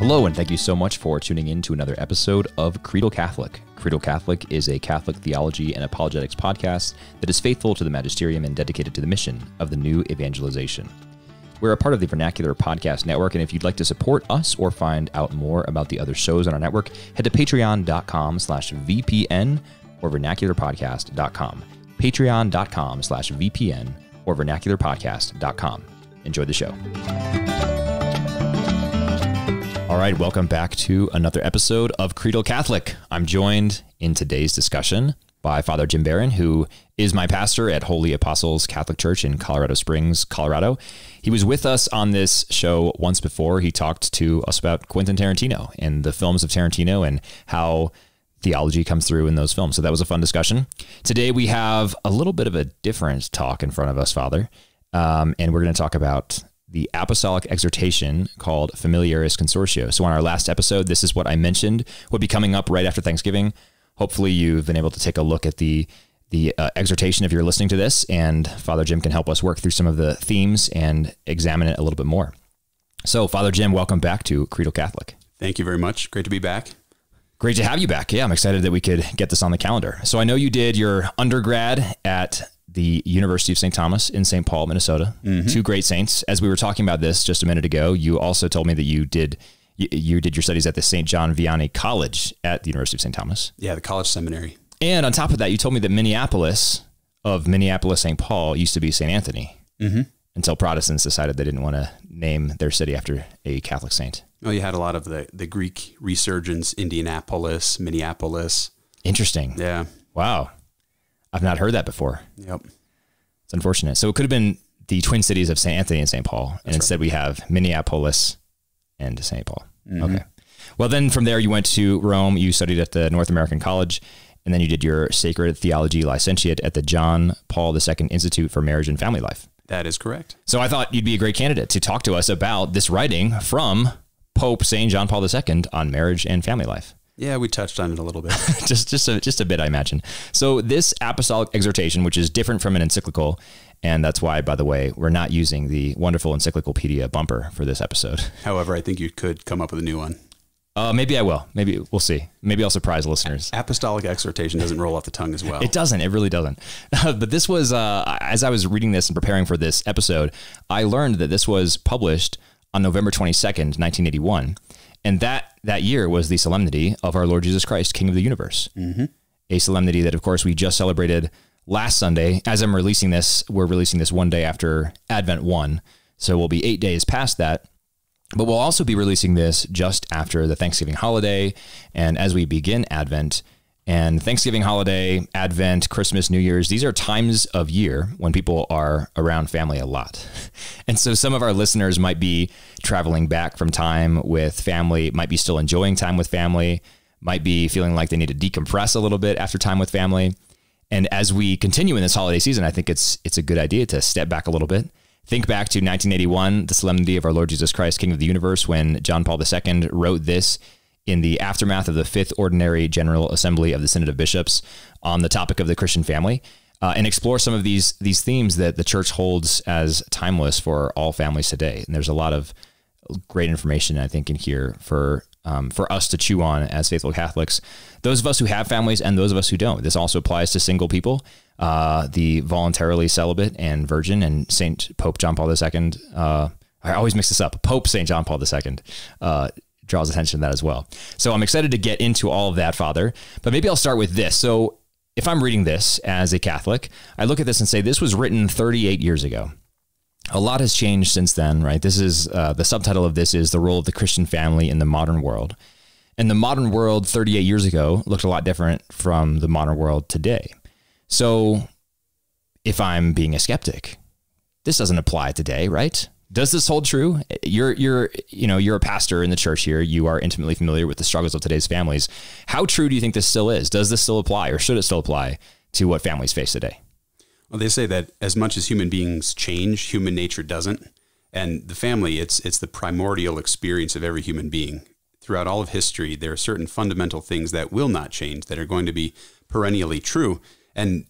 Hello, and thank you so much for tuning in to another episode of Creedal Catholic. Creedal Catholic is a Catholic theology and apologetics podcast that is faithful to the magisterium and dedicated to the mission of the new evangelization. We're a part of the Vernacular podcast network, and if you'd like to support us or find out more about the other shows on our network, head to patreon.com/VPN or vernacularpodcast.com. Patreon.com/VPN or vernacularpodcast.com. Enjoy the show. All right, welcome back to another episode of Creedal Catholic. I'm joined in today's discussion by Father Jim Baron, who is my pastor at Holy Apostles Catholic Church in Colorado Springs, Colorado. He was with us on this show once before. He talked to us about Quentin Tarantino and the films of Tarantino and how theology comes through in those films. So that was a fun discussion. Today we have a little bit of a different talk in front of us, Father, and we're going to talk about the Apostolic exhortation called Familiaris Consortio. So on our last episode, this is what I mentioned would be coming up right after Thanksgiving. Hopefully you've been able to take a look at the exhortation if you're listening to this, and Father Jim can help us work through some of the themes and examine it a little bit more. So Father Jim, welcome back to Creedal Catholic. Thank you very much. Great to be back. Great to have you back. Yeah, I'm excited that we could get this on the calendar. So I know you did your undergrad at the University of St. Thomas in St. Paul, Minnesota. Mm-hmm. Two great saints. As we were talking about this just a minute ago, you also told me that you did your studies at the St. John Vianney College at the University of St. Thomas. Yeah, the college seminary. And on top of that, you told me that Minneapolis, St. Paul, used to be St. Anthony, until Protestants decided they didn't want to name their city after a Catholic saint. Oh, you had a lot of the Greek resurgence, Indianapolis, Minneapolis. Interesting. Yeah. Wow. I've not heard that before. Yep. It's unfortunate. So it could have been the twin cities of St. Anthony and St. Paul. And instead we have Minneapolis and St. Paul. Mm-hmm. Okay. Well, then from there you went to Rome. You studied at the North American College, and then you did your Sacred Theology Licentiate at the John Paul II Institute for Marriage and Family Life. That is correct. So I thought you'd be a great candidate to talk to us about this writing from Pope St. John Paul II on marriage and family life. Yeah, we touched on it a little bit. just a bit, I imagine. So this apostolic exhortation, which is different from an encyclical, and that's why, by the way, we're not using the wonderful Encyclopedia bumper for this episode. However, I think you could come up with a new one. Maybe I will. Maybe we'll see. Maybe I'll surprise listeners. Apostolic exhortation doesn't roll off the tongue as well. It doesn't. It really doesn't. But this was, as I was reading this and preparing for this episode, I learned that this was published on November 22nd, 1981. And that year was the solemnity of our Lord Jesus Christ, King of the universe. Mm-hmm. A solemnity that, of course, we just celebrated last Sunday. As I'm releasing this, we're releasing this one day after Advent 1. So we'll be 8 days past that. But we'll also be releasing this just after the Thanksgiving holiday. And as we begin Advent, and Thanksgiving holiday, Advent, Christmas, New Year's, these are times of year when people are around family a lot. And so some of our listeners might be traveling back from time with family, might be still enjoying time with family, might be feeling like they need to decompress a little bit after time with family. And as we continue in this holiday season, I think it's a good idea to step back a little bit. Think back to 1981, the solemnity of our Lord Jesus Christ, King of the universe, when John Paul II wrote this in the aftermath of the Fifth Ordinary General Assembly of the Synod of Bishops on the topic of the Christian family, and explore some of these themes that the Church holds as timeless for all families today. And there's a lot of great information, I think, in here for us to chew on as faithful Catholics, those of us who have families and those of us who don't. This also applies to single people, the voluntarily celibate and virgin, and Pope John Paul II. I always mix this up. Pope St. John Paul II draws attention to that as well. So I'm excited to get into all of that, Father, but maybe I'll start with this. So if I'm reading this as a Catholic, I look at this and say, this was written 38 years ago. A lot has changed since then, right? This is the subtitle of this is The Role of the Christian Family in the Modern World. And the modern world 38 years ago looked a lot different from the modern world today. So if I'm being a skeptic, this doesn't apply today, right? Does this hold true? You're a pastor in the church here. You are intimately familiar with the struggles of today's families. How true do you think this still is? Does this still apply, or should it still apply to what families face today? Well, they say that as much as human beings change, human nature doesn't. And the family, it's the primordial experience of every human being. Throughout all of history, there are certain fundamental things that will not change, that are going to be perennially true. And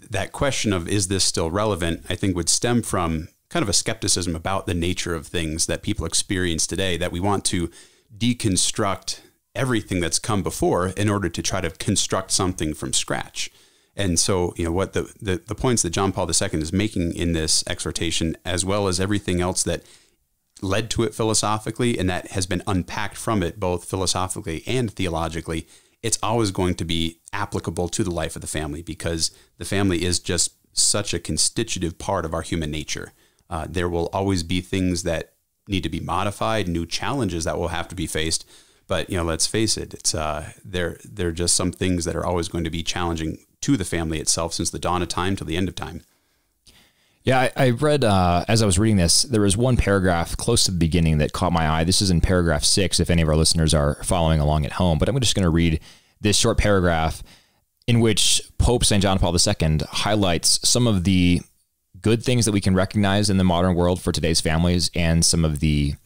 that question of, is this still relevant, I think would stem from kind of a skepticism about the nature of things that people experience today, that we want to deconstruct everything that's come before in order to try to construct something from scratch. And so, what the points that John Paul II is making in this exhortation, as well as everything else that led to it philosophically and that has been unpacked from it, both philosophically and theologically, it's always going to be applicable to the life of the family, because the family is just such a constitutive part of our human nature. There will always be things that need to be modified, new challenges that will have to be faced. But, let's face it, it's there are just some things that are always going to be challenging to the family itself since the dawn of time till the end of time. Yeah, I read, as I was reading this, there was one paragraph close to the beginning that caught my eye. This is in paragraph 6, if any of our listeners are following along at home. But I'm just going to read this short paragraph in which Pope St. John Paul II highlights some of the good things that we can recognize in the modern world for today's families and some of the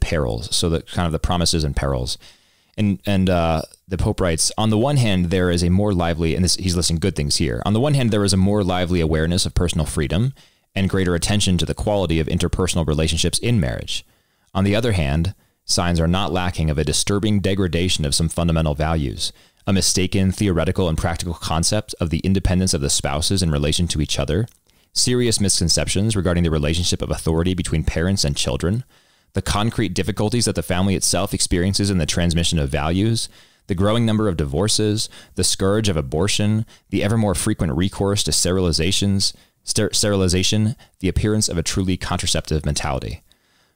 perils, so the kind of the promises and perils. And the Pope writes, on the one hand, there is a more lively, and he's listing good things here. On the one hand, there is a more lively awareness of personal freedom and greater attention to the quality of interpersonal relationships in marriage. On the other hand, signs are not lacking of a disturbing degradation of some fundamental values, a mistaken theoretical and practical concept of the independence of the spouses in relation to each other, serious misconceptions regarding the relationship of authority between parents and children, the concrete difficulties that the family itself experiences in the transmission of values, the growing number of divorces, the scourge of abortion, the ever more frequent recourse to sterilization, the appearance of a truly contraceptive mentality.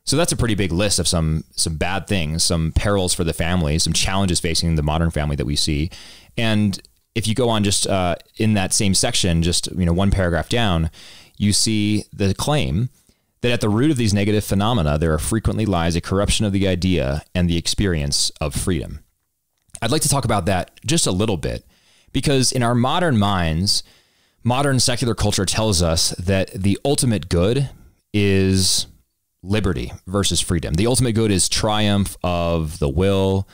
So that's a pretty big list of some bad things, some perils for the family, some challenges facing the modern family that we see. And if you go on just in that same section, just one paragraph down, you see the claim that at the root of these negative phenomena, there frequently lies a corruption of the idea and the experience of freedom. I'd like to talk about that just a little bit, because in our modern minds, modern secular culture tells us that the ultimate good is liberty versus freedom. The ultimate good is triumph of the will,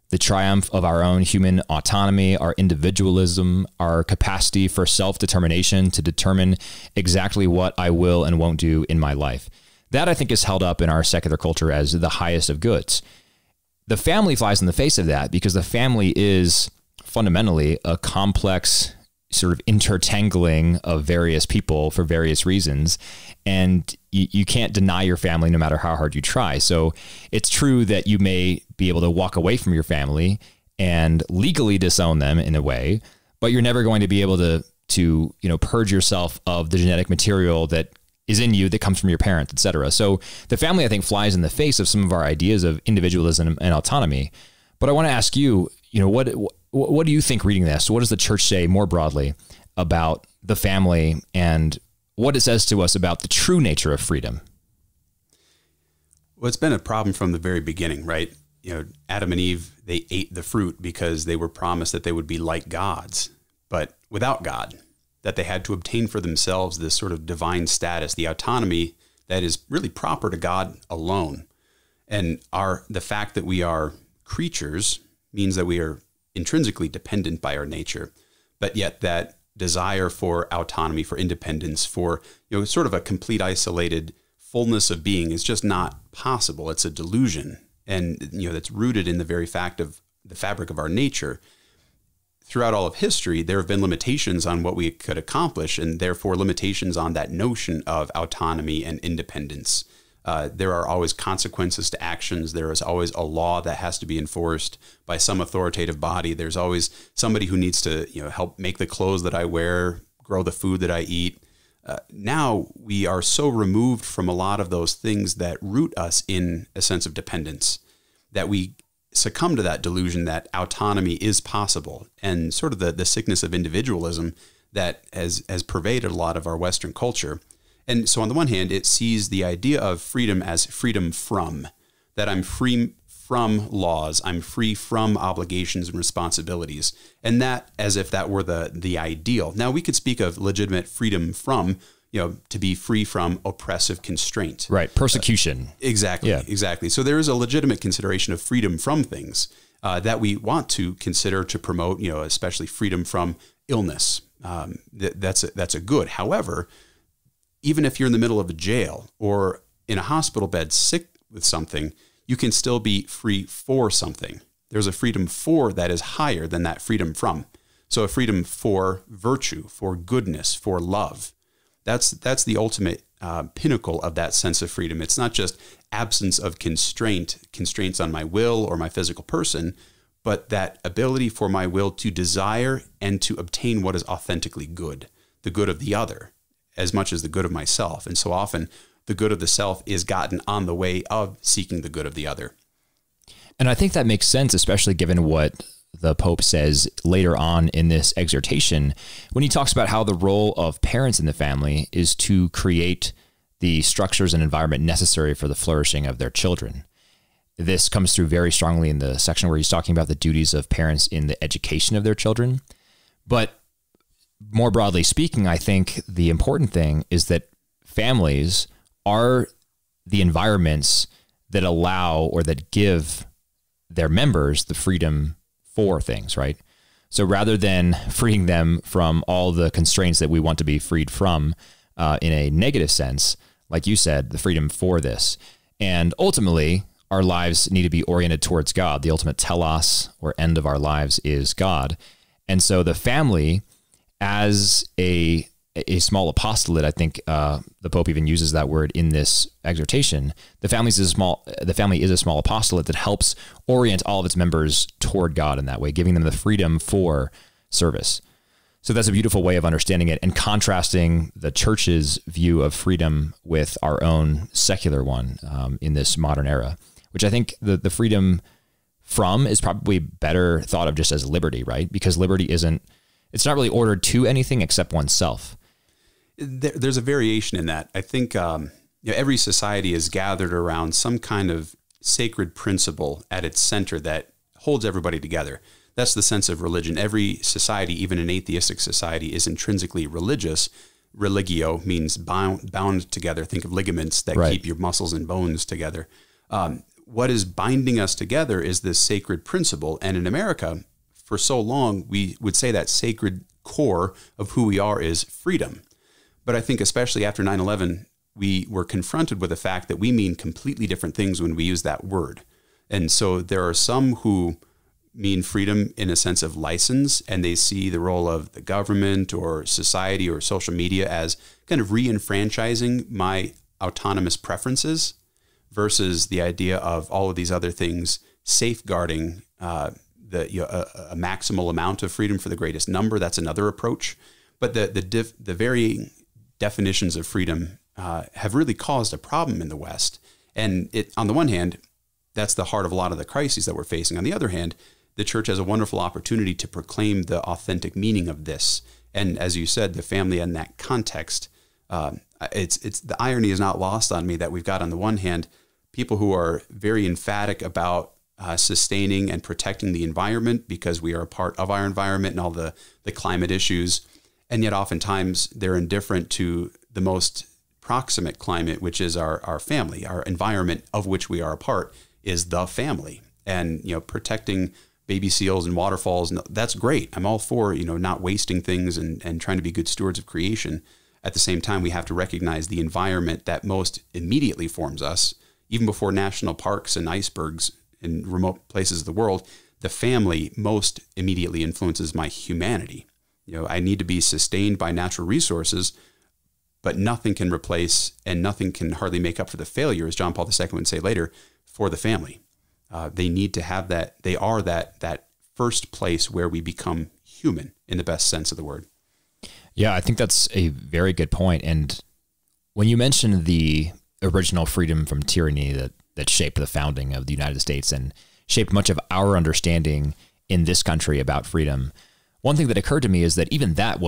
the triumph of our own human autonomy, our individualism, our capacity for self-determination to determine exactly what I will and won't do in my life. That, I think, is held up in our secular culture as the highest of goods. The family flies in the face of that, because the family is fundamentally a complex sort of intertangling of various people for various reasons. And you can't deny your family no matter how hard you try. So it's true that you may be able to walk away from your family and legally disown them in a way, but you're never going to be able to purge yourself of the genetic material that is in you that comes from your parents, et cetera. So the family, I think, flies in the face of some of our ideas of individualism and autonomy. But I want to ask you, what do you think reading this? What does the church say more broadly about the family and what it says to us about the true nature of freedom? Well, it's been a problem from the very beginning, right? Adam and Eve, they ate the fruit because they were promised that they would be like gods, but without God, that they had to obtain for themselves this sort of divine status, the autonomy that is really proper to God alone. And the fact that we are creatures means that we are intrinsically dependent by our nature, but yet that desire for autonomy, for independence, for sort of a complete isolated fullness of being is just not possible. It's a delusion, and that's rooted in the very fact of the fabric of our nature. Throughout all of history, there have been limitations on what we could accomplish, and therefore limitations on that notion of autonomy and independence. There are always consequences to actions. There is always a law that has to be enforced by some authoritative body. There's always somebody who needs to help make the clothes that I wear, grow the food that I eat. Now we are so removed from a lot of those things that root us in a sense of dependence that we succumb to that delusion that autonomy is possible, and sort of the sickness of individualism that has pervaded a lot of our Western culture. And so on the one hand, it sees the idea of freedom as freedom from, that I'm free from laws, I'm free from obligations and responsibilities, and that as if that were the ideal. Now, we could speak of legitimate freedom from, to be free from oppressive constraint. Right, persecution. Exactly, yeah. Exactly. So there is a legitimate consideration of freedom from things that we want to consider to promote, especially freedom from illness. That's a good. However, even if you're in the middle of a jail or in a hospital bed sick with something, you can still be free for something. There's a freedom for that is higher than that freedom from. So a freedom for virtue, for goodness, for love. That's the ultimate pinnacle of that sense of freedom. It's not just absence of constraints on my will or my physical person, but that ability for my will to desire and to obtain what is authentically good, the good of the other, as much as the good of myself. And so often the good of the self is gotten on the way of seeking the good of the other. And I think that makes sense, especially given what the Pope says later on in this exhortation, when he talks about how the role of parents in the family is to create the structures and environment necessary for the flourishing of their children. This comes through very strongly in the section where he's talking about the duties of parents in the education of their children. But more broadly speaking, I think the important thing is that families are the environments that allow or that give their members the freedom for things, right? So rather than freeing them from all the constraints that we want to be freed from in a negative sense, like you said, the freedom for this. And ultimately, our lives need to be oriented towards God. The ultimate telos or end of our lives is God. And so the family as a small apostolate, I think the Pope even uses that word in this exhortation. The family is a small apostolate that helps orient all of its members toward God in that way, giving them the freedom for service. So that's a beautiful way of understanding it and contrasting the church's view of freedom with our own secular one in this modern era, which I think the freedom from is probably better thought of just as liberty, right? Because liberty it's not really ordered to anything except oneself. There's a variation in that. I think every society is gathered around some kind of sacred principle at its center that holds everybody together. That's the sense of religion. Every society, even an atheistic society, is intrinsically religious. Religio means bound together. Think of ligaments that keep your muscles and bones together. What is binding us together is this sacred principle. And in America, for so long, we would say that sacred core of who we are is freedom. But I think especially after 9/11, we were confronted with the fact that we mean completely different things when we use that word. And so there are some who mean freedom in a sense of license, and they see the role of the government or society or social media as kind of re-enfranchising my autonomous preferences versus the idea of all of these other things safeguarding a maximal amount of freedom for the greatest number. That's another approach. But the varying definitions of freedom have really caused a problem in the West. And on the one hand, that's the heart of a lot of the crises that we're facing. On the other hand, the church has a wonderful opportunity to proclaim the authentic meaning of this. And as you said, the family in that context, it's the irony is not lost on me that we've got on the one hand people who are very emphatic about sustaining and protecting the environment because we are a part of our environment and all the climate issues. And yet oftentimes they're indifferent to the most proximate climate, which is our family, our environment of which we are a part is the family. And, protecting baby seals and waterfalls, that's great. I'm all for, not wasting things and trying to be good stewards of creation. At the same time, we have to recognize the environment that most immediately forms us, even before national parks and icebergs in remote places of the world. The family most immediately influences my humanity. I need to be sustained by natural resources, but nothing can replace and nothing can hardly make up for the failure, as John Paul II would say later, for the family. They need to have that. They are that first place where we become human in the best sense of the word. Yeah, I think that's a very good point. And when you mentioned the original freedom from tyranny that shaped the founding of the United States and shaped much of our understanding in this country about freedom, one thing that occurred to me is that even that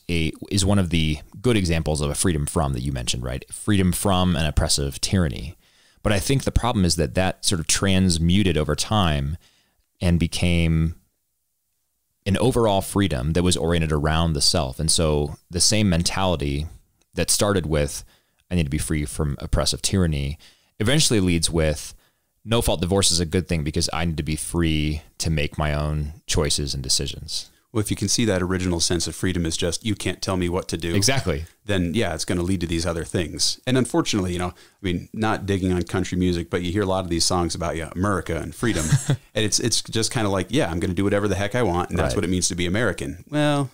is one of the good examples of a freedom from that you mentioned, right? Freedom from an oppressive tyranny. But I think the problem is that sort of transmuted over time and became an overall freedom that was oriented around the self. And so the same mentality that started with, I need to be free from oppressive tyranny, eventually leads with, no fault divorce is a good thing because I need to be free to make my own choices and decisions. Well, if you can see that original sense of freedom is just, you can't tell me what to do. Exactly. Then yeah, it's going to lead to these other things. And unfortunately, I mean, not digging on country music, but you hear a lot of these songs about America and freedom. And it's just kind of like, yeah, I'm going to do whatever the heck I want. And that's what it means to be American. Well,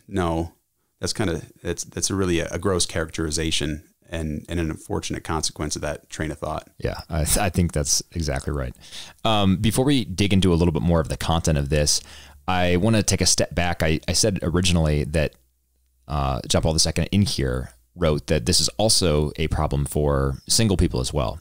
no, that's really a gross characterization and an unfortunate consequence of that train of thought. Yeah, I think that's exactly right. Before we dig into a little bit more of the content of this, I want to take a step back. I said originally that John Paul II in here wrote that this is also a problem for single people as well.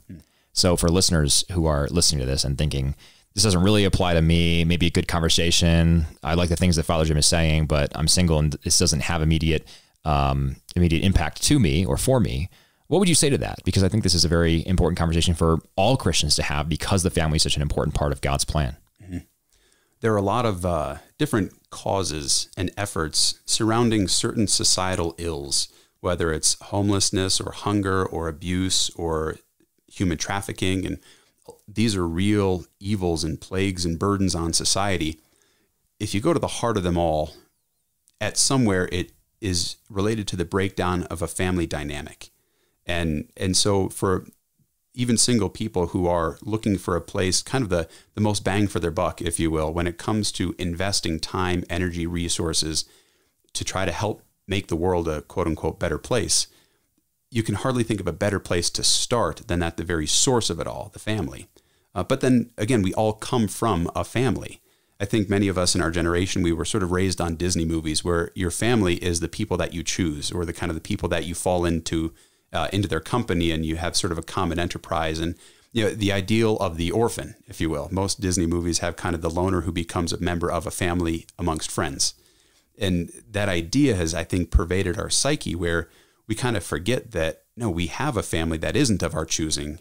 So for listeners who are listening to this and thinking, this doesn't really apply to me, maybe a good conversation, I like the things that Father Jim is saying, but I'm single and this doesn't have immediate impact to me or for me, what would you say to that? Because I think this is a very important conversation for all Christians to have, because the family is such an important part of God's plan. There are a lot of different causes and efforts surrounding certain societal ills, whether it's homelessness or hunger or abuse or human trafficking. And these are real evils and plagues and burdens on society. If you go to the heart of them all, at somewhere it is related to the breakdown of a family dynamic. And so for even single people who are looking for a place, kind of the most bang for their buck, if you will, when it comes to investing time, energy, resources to try to help make the world a quote unquote better place, you can hardly think of a better place to start than at the very source of it all, the family. But then again, we all come from a family. I think many of us in our generation, we were sort of raised on Disney movies where your family is the people that you choose, or the kind of the people that you fall into their company, and you have sort of a common enterprise. And the ideal of the orphan, if you will. Most Disney movies have kind of the loner who becomes a member of a family amongst friends. And that idea has, I think, pervaded our psyche, where we kind of forget that, no, we have a family that isn't of our choosing.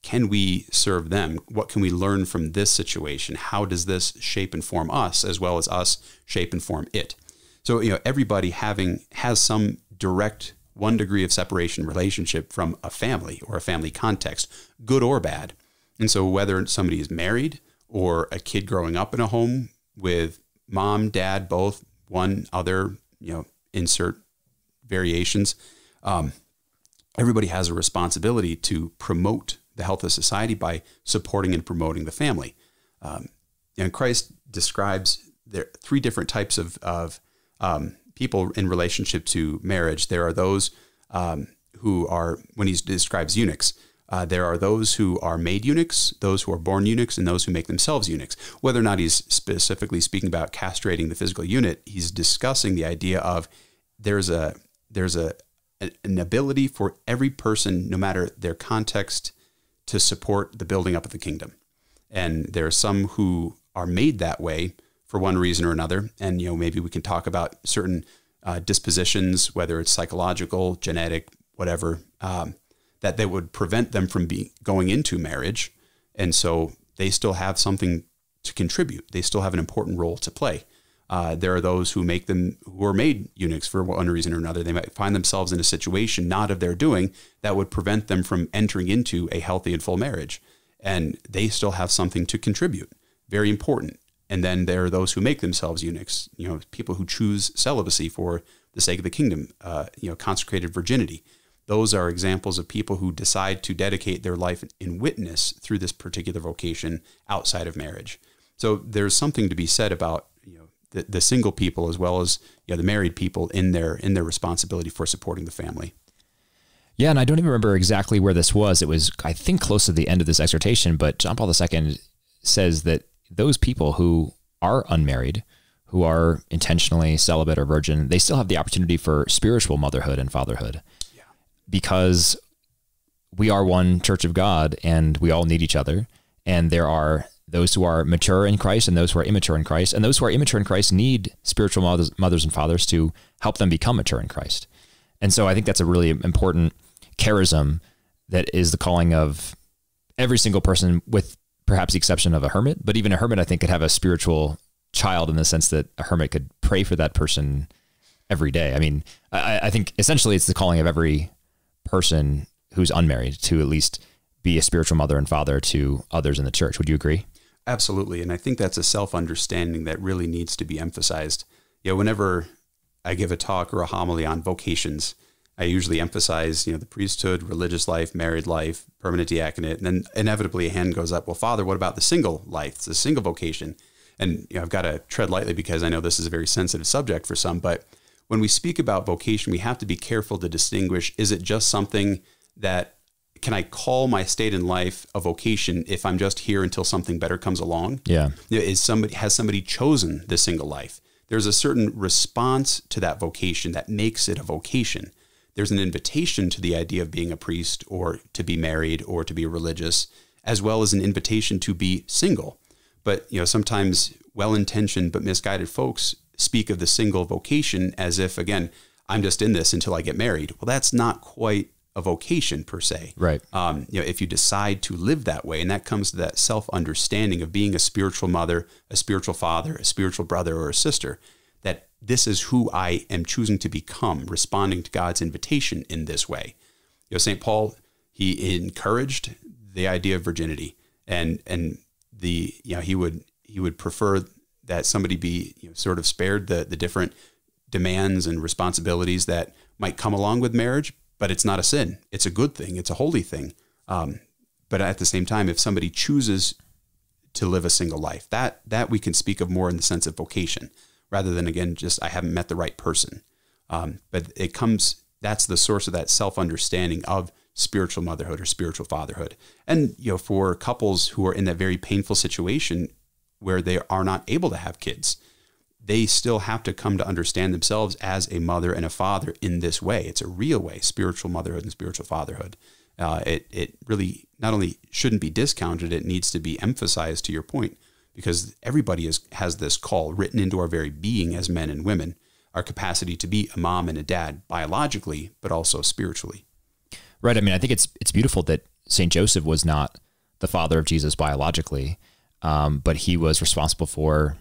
Can we serve them? What can we learn from this situation? How does this shape and form us, as well as us shape and form it? So, everybody has some direct 1 degree of separation relationship from a family or a family context, good or bad. And so whether somebody is married or a kid growing up in a home with mom, dad, both, one, other, insert variations, everybody has a responsibility to promote the health of society by supporting and promoting the family. And Christ describes there 3 different types of people in relationship to marriage. There are those who are, when he describes eunuchs, there are those who are made eunuchs, those who are born eunuchs, and those who make themselves eunuchs. Whether or not he's specifically speaking about castrating the physical unit, he's discussing the idea of there's an ability for every person, no matter their context, to support the building up of the kingdom. And there are some who are made that way for one reason or another. And, maybe we can talk about certain dispositions, whether it's psychological, genetic, whatever, that they would prevent them from going into marriage. And so they still have something to contribute. They still have an important role to play. There are those who are made eunuchs for one reason or another. They might find themselves in a situation not of their doing that would prevent them from entering into a healthy and full marriage. And they still have something to contribute. Very important. And then there are those who make themselves eunuchs, people who choose celibacy for the sake of the kingdom, consecrated virginity. Those are examples of people who decide to dedicate their life in witness through this particular vocation outside of marriage. So there's something to be said about the single people as well as the married people in their responsibility for supporting the family. Yeah, and I don't even remember exactly where this was. It was, I think, close to the end of this exhortation, but John Paul II says that those people who are unmarried, who are intentionally celibate or virgin, they still have the opportunity for spiritual motherhood and fatherhood. Yeah. Because we are one church of God and we all need each other. And there are those who are mature in Christ and those who are immature in Christ. And those who are immature in Christ need spiritual mothers and fathers to help them become mature in Christ. And so I think that's a really important charism that is the calling of every single person, with perhaps the exception of a hermit. But even a hermit, I think, could have a spiritual child in the sense that a hermit could pray for that person every day. I mean, I think essentially it's the calling of every person who's unmarried to at least be a spiritual mother and father to others in the church. Would you agree? Absolutely. And I think that's a self-understanding that really needs to be emphasized. whenever I give a talk or a homily on vocations, I usually emphasize, the priesthood, religious life, married life, permanent diaconate, and then inevitably a hand goes up. Well, Father, what about the single life? It's a single vocation. And I've got to tread lightly because I know this is a very sensitive subject for some, but when we speak about vocation, we have to be careful to distinguish, is it just something that, can I call my state in life a vocation if I'm just here until something better comes along? Yeah. Has somebody chosen the single life? There's a certain response to that vocation that makes it a vocation. There's an invitation to the idea of being a priest or to be married or to be religious, as well as an invitation to be single. But, sometimes well-intentioned but misguided folks speak of the single vocation as if, again, I'm just in this until I get married. Well, that's not quite a vocation per se. Right. If you decide to live that way, and that comes to that self-understanding of being a spiritual mother, a spiritual father, a spiritual brother, or a sister, that this is who I am choosing to become, responding to God's invitation in this way. St. Paul, he encouraged the idea of virginity, and he would prefer that somebody be sort of spared the different demands and responsibilities that might come along with marriage, but it's not a sin. It's a good thing. It's a holy thing. But at the same time, if somebody chooses to live a single life, that we can speak of more in the sense of vocation, rather than, again, just I haven't met the right person. But that's the source of that self-understanding of spiritual motherhood or spiritual fatherhood. And, for couples who are in that very painful situation where they are not able to have kids, they still have to come to understand themselves as a mother and a father in this way. It's a real way, spiritual motherhood and spiritual fatherhood. It really not only shouldn't be discounted, it needs to be emphasized, to your point, because everybody has this call written into our very being as men and women, our capacity to be a mom and a dad biologically, but also spiritually. Right. I mean, I think it's beautiful that St. Joseph was not the father of Jesus biologically, but he was responsible for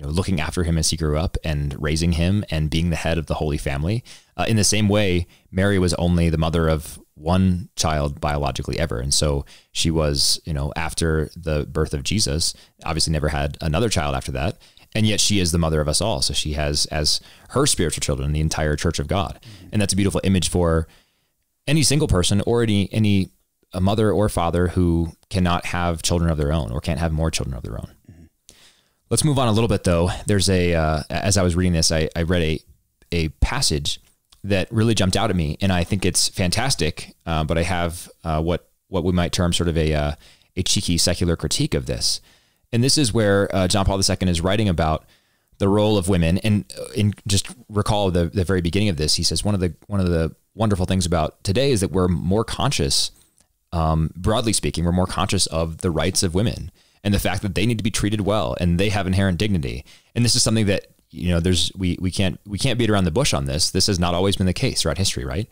looking after him as he grew up and raising him and being the head of the Holy Family. In the same way, Mary was only the mother of one child biologically ever. And so she was, after the birth of Jesus, obviously never had another child after that. And yet she is the mother of us all. So she has as her spiritual children, the entire Church of God. And that's a beautiful image for any single person or any a mother or father who cannot have children of their own or can't have more children of their own. Let's move on a little bit, though. There's as I was reading this, I read a passage that really jumped out at me, and I think it's fantastic. But I have what we might term sort of a cheeky secular critique of this. And this is where John Paul II is writing about the role of women. And just recall the very beginning of this, he says one of the wonderful things about today is that we're more conscious, broadly speaking, we're more conscious of the rights of women and the fact that they need to be treated well and they have inherent dignity. And this is something that, we can't beat around the bush on this. This has not always been the case throughout history, right?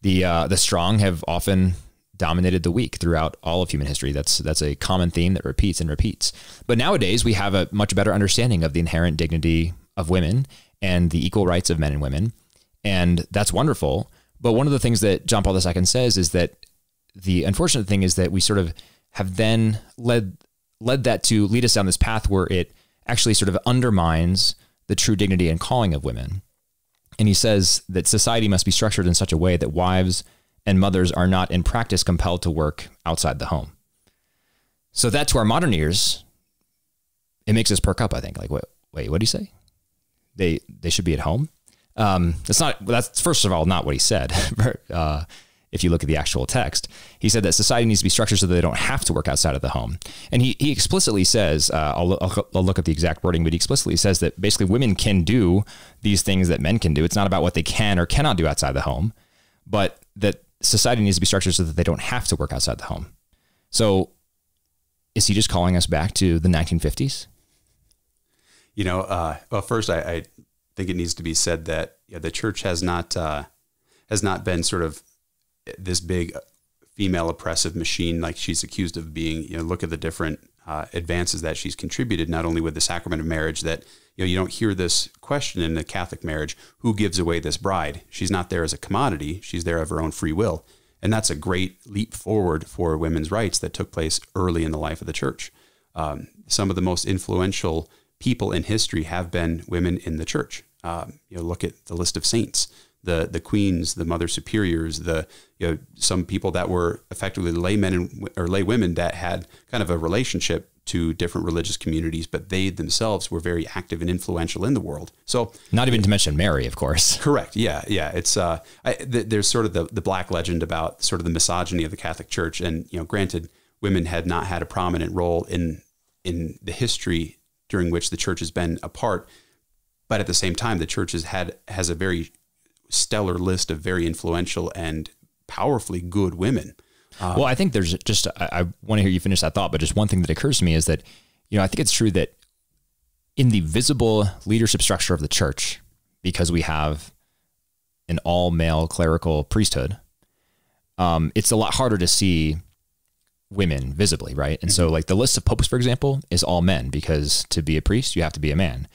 The strong have often dominated the weak throughout all of human history. That's a common theme that repeats and repeats. But nowadays we have a much better understanding of the inherent dignity of women and the equal rights of men and women. And that's wonderful. But one of the things that John Paul II says is that the unfortunate thing is that we sort of have then led that to lead us down this path where it actually sort of undermines the true dignity and calling of women. And he says that society must be structured in such a way that wives and mothers are not in practice compelled to work outside the home. So that to our modern ears, it makes us perk up, I think. Like, wait, what did he say? They should be at home? That's first of all, not what he said. If you look at the actual text, he said that society needs to be structured so that they don't have to work outside of the home. And he explicitly says, I'll look at the exact wording, but he explicitly says that basically women can do these things that men can do. It's not about what they can or cannot do outside the home, but that society needs to be structured so that they don't have to work outside the home. So is he just calling us back to the 1950s? Well, first, I think it needs to be said that the church has not been sort of this big female oppressive machine like she's accused of being. Look at the different advances that she's contributed, not only with the sacrament of marriage, that you don't hear this question in the Catholic marriage, who gives away this bride? She's not there as a commodity. She's there of her own free will. And that's a great leap forward for women's rights that took place early in the life of the church. Some of the most influential people in history have been women in the church. Look at the list of saints, the queens, the mother superiors, some people that were effectively laymen or lay women that had kind of a relationship to different religious communities, but they themselves were very active and influential in the world. So, not even to mention Mary, of course. Correct. Yeah. It's there's sort of the black legend about sort of the misogyny of the Catholic Church, and granted, women had not had a prominent role in the history during which the church has been a part, but at the same time, the church has a very stellar list of very influential and powerfully good women. Well, I think there's just, I want to hear you finish that thought, but just one thing that occurs to me is that, I think it's true that in the visible leadership structure of the church, because we have an all male clerical priesthood, it's a lot harder to see women visibly, right? And so like the list of popes, for example, is all men, because to be a priest, you have to be a man.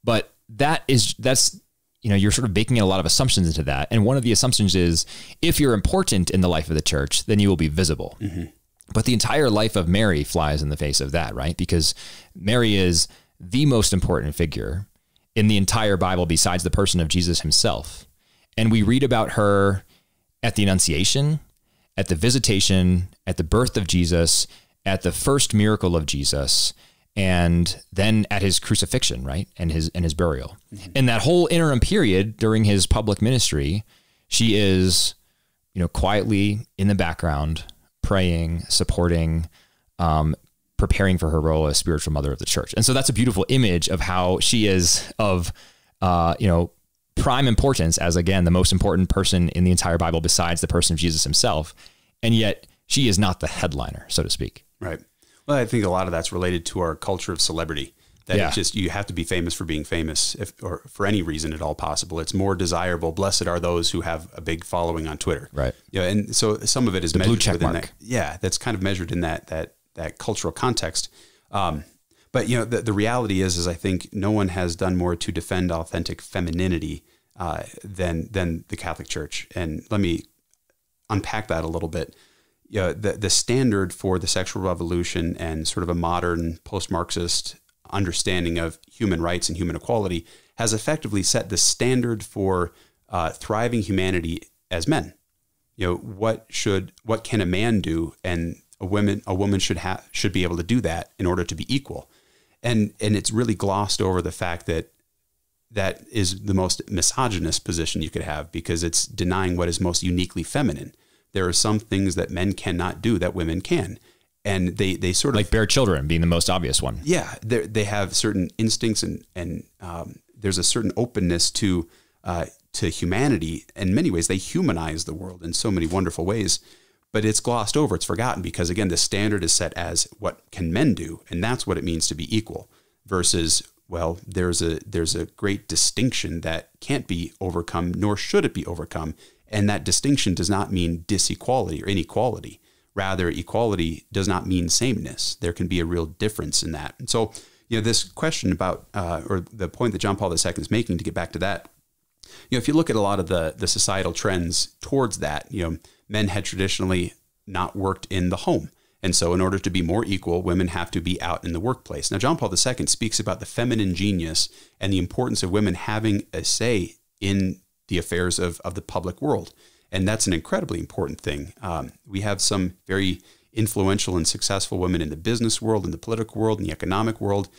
But that's you're sort of baking in a lot of assumptions into that. And one of the assumptions is if you're important in the life of the church, then you will be visible. Mm-hmm. But the entire life of Mary flies in the face of that, right? Because Mary is the most important figure in the entire Bible besides the person of Jesus himself. And we read about her at the Annunciation, at the Visitation, at the birth of Jesus, at the first miracle of Jesus, and then at his crucifixion, right? And his burial. Mm-hmm. In that whole interim period during his public ministry, she is, quietly in the background, praying, supporting, preparing for her role as spiritual mother of the church. And so that's a beautiful image of how she is of, prime importance as, again, the most important person in the entire Bible besides the person of Jesus himself. And yet she is not the headliner, so to speak. Right. Well, I think a lot of that's related to our culture of celebrity, that it's just, you have to be famous for being famous, or for any reason at all possible. It's more desirable. Blessed are those who have a big following on Twitter. Right. And so some of it is the measured blue check within mark. that. Yeah. That's kind of measured in that cultural context. But the reality is I think no one has done more to defend authentic femininity than the Catholic Church. And let me unpack that a little bit. The standard for the sexual revolution and sort of a modern post-Marxist understanding of human rights and human equality has effectively set the standard for thriving humanity as men. What can a man do, and a woman should be able to do that in order to be equal. And it's really glossed over the fact that is the most misogynist position you could have, because it's denying what is most uniquely feminine. There are some things that men cannot do that women can. And they sort of... Like bear children being the most obvious one. Yeah. They have certain instincts and there's a certain openness to humanity. In many ways, they humanize the world in so many wonderful ways, but it's glossed over. It's forgotten because, again, the standard is set as what can men do? And that's what it means to be equal versus, well, there's a great distinction that can't be overcome, nor should it be overcome. And that distinction does not mean disequality or inequality. Rather, equality does not mean sameness. There can be a real difference in that. And so, this question about, or the point that John Paul II is making, to get back to that, if you look at a lot of the societal trends towards that, men had traditionally not worked in the home. And so in order to be more equal, women have to be out in the workplace. Now, John Paul II speaks about the feminine genius and the importance of women having a say in the affairs of the public world. And that's an incredibly important thing. We have some very influential and successful women in the business world, in the political world, in the economic world,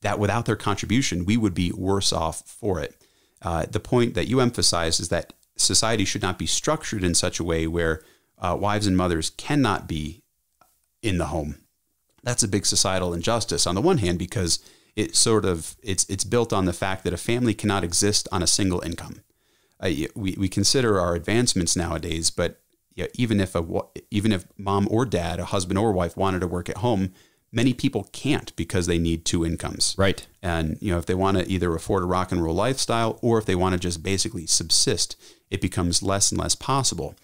that without their contribution, we would be worse off for it. The point that you emphasize is that society should not be structured in such a way where wives and mothers cannot be in the home. That's a big societal injustice on the one hand, because it's built on the fact that a family cannot exist on a single income. We consider our advancements nowadays, but even if mom or dad, a husband or wife, wanted to work at home, many people can't because they need two incomes. Right. And if they want to either afford a rock and roll lifestyle, or if they want to just basically subsist, it becomes less and less possible.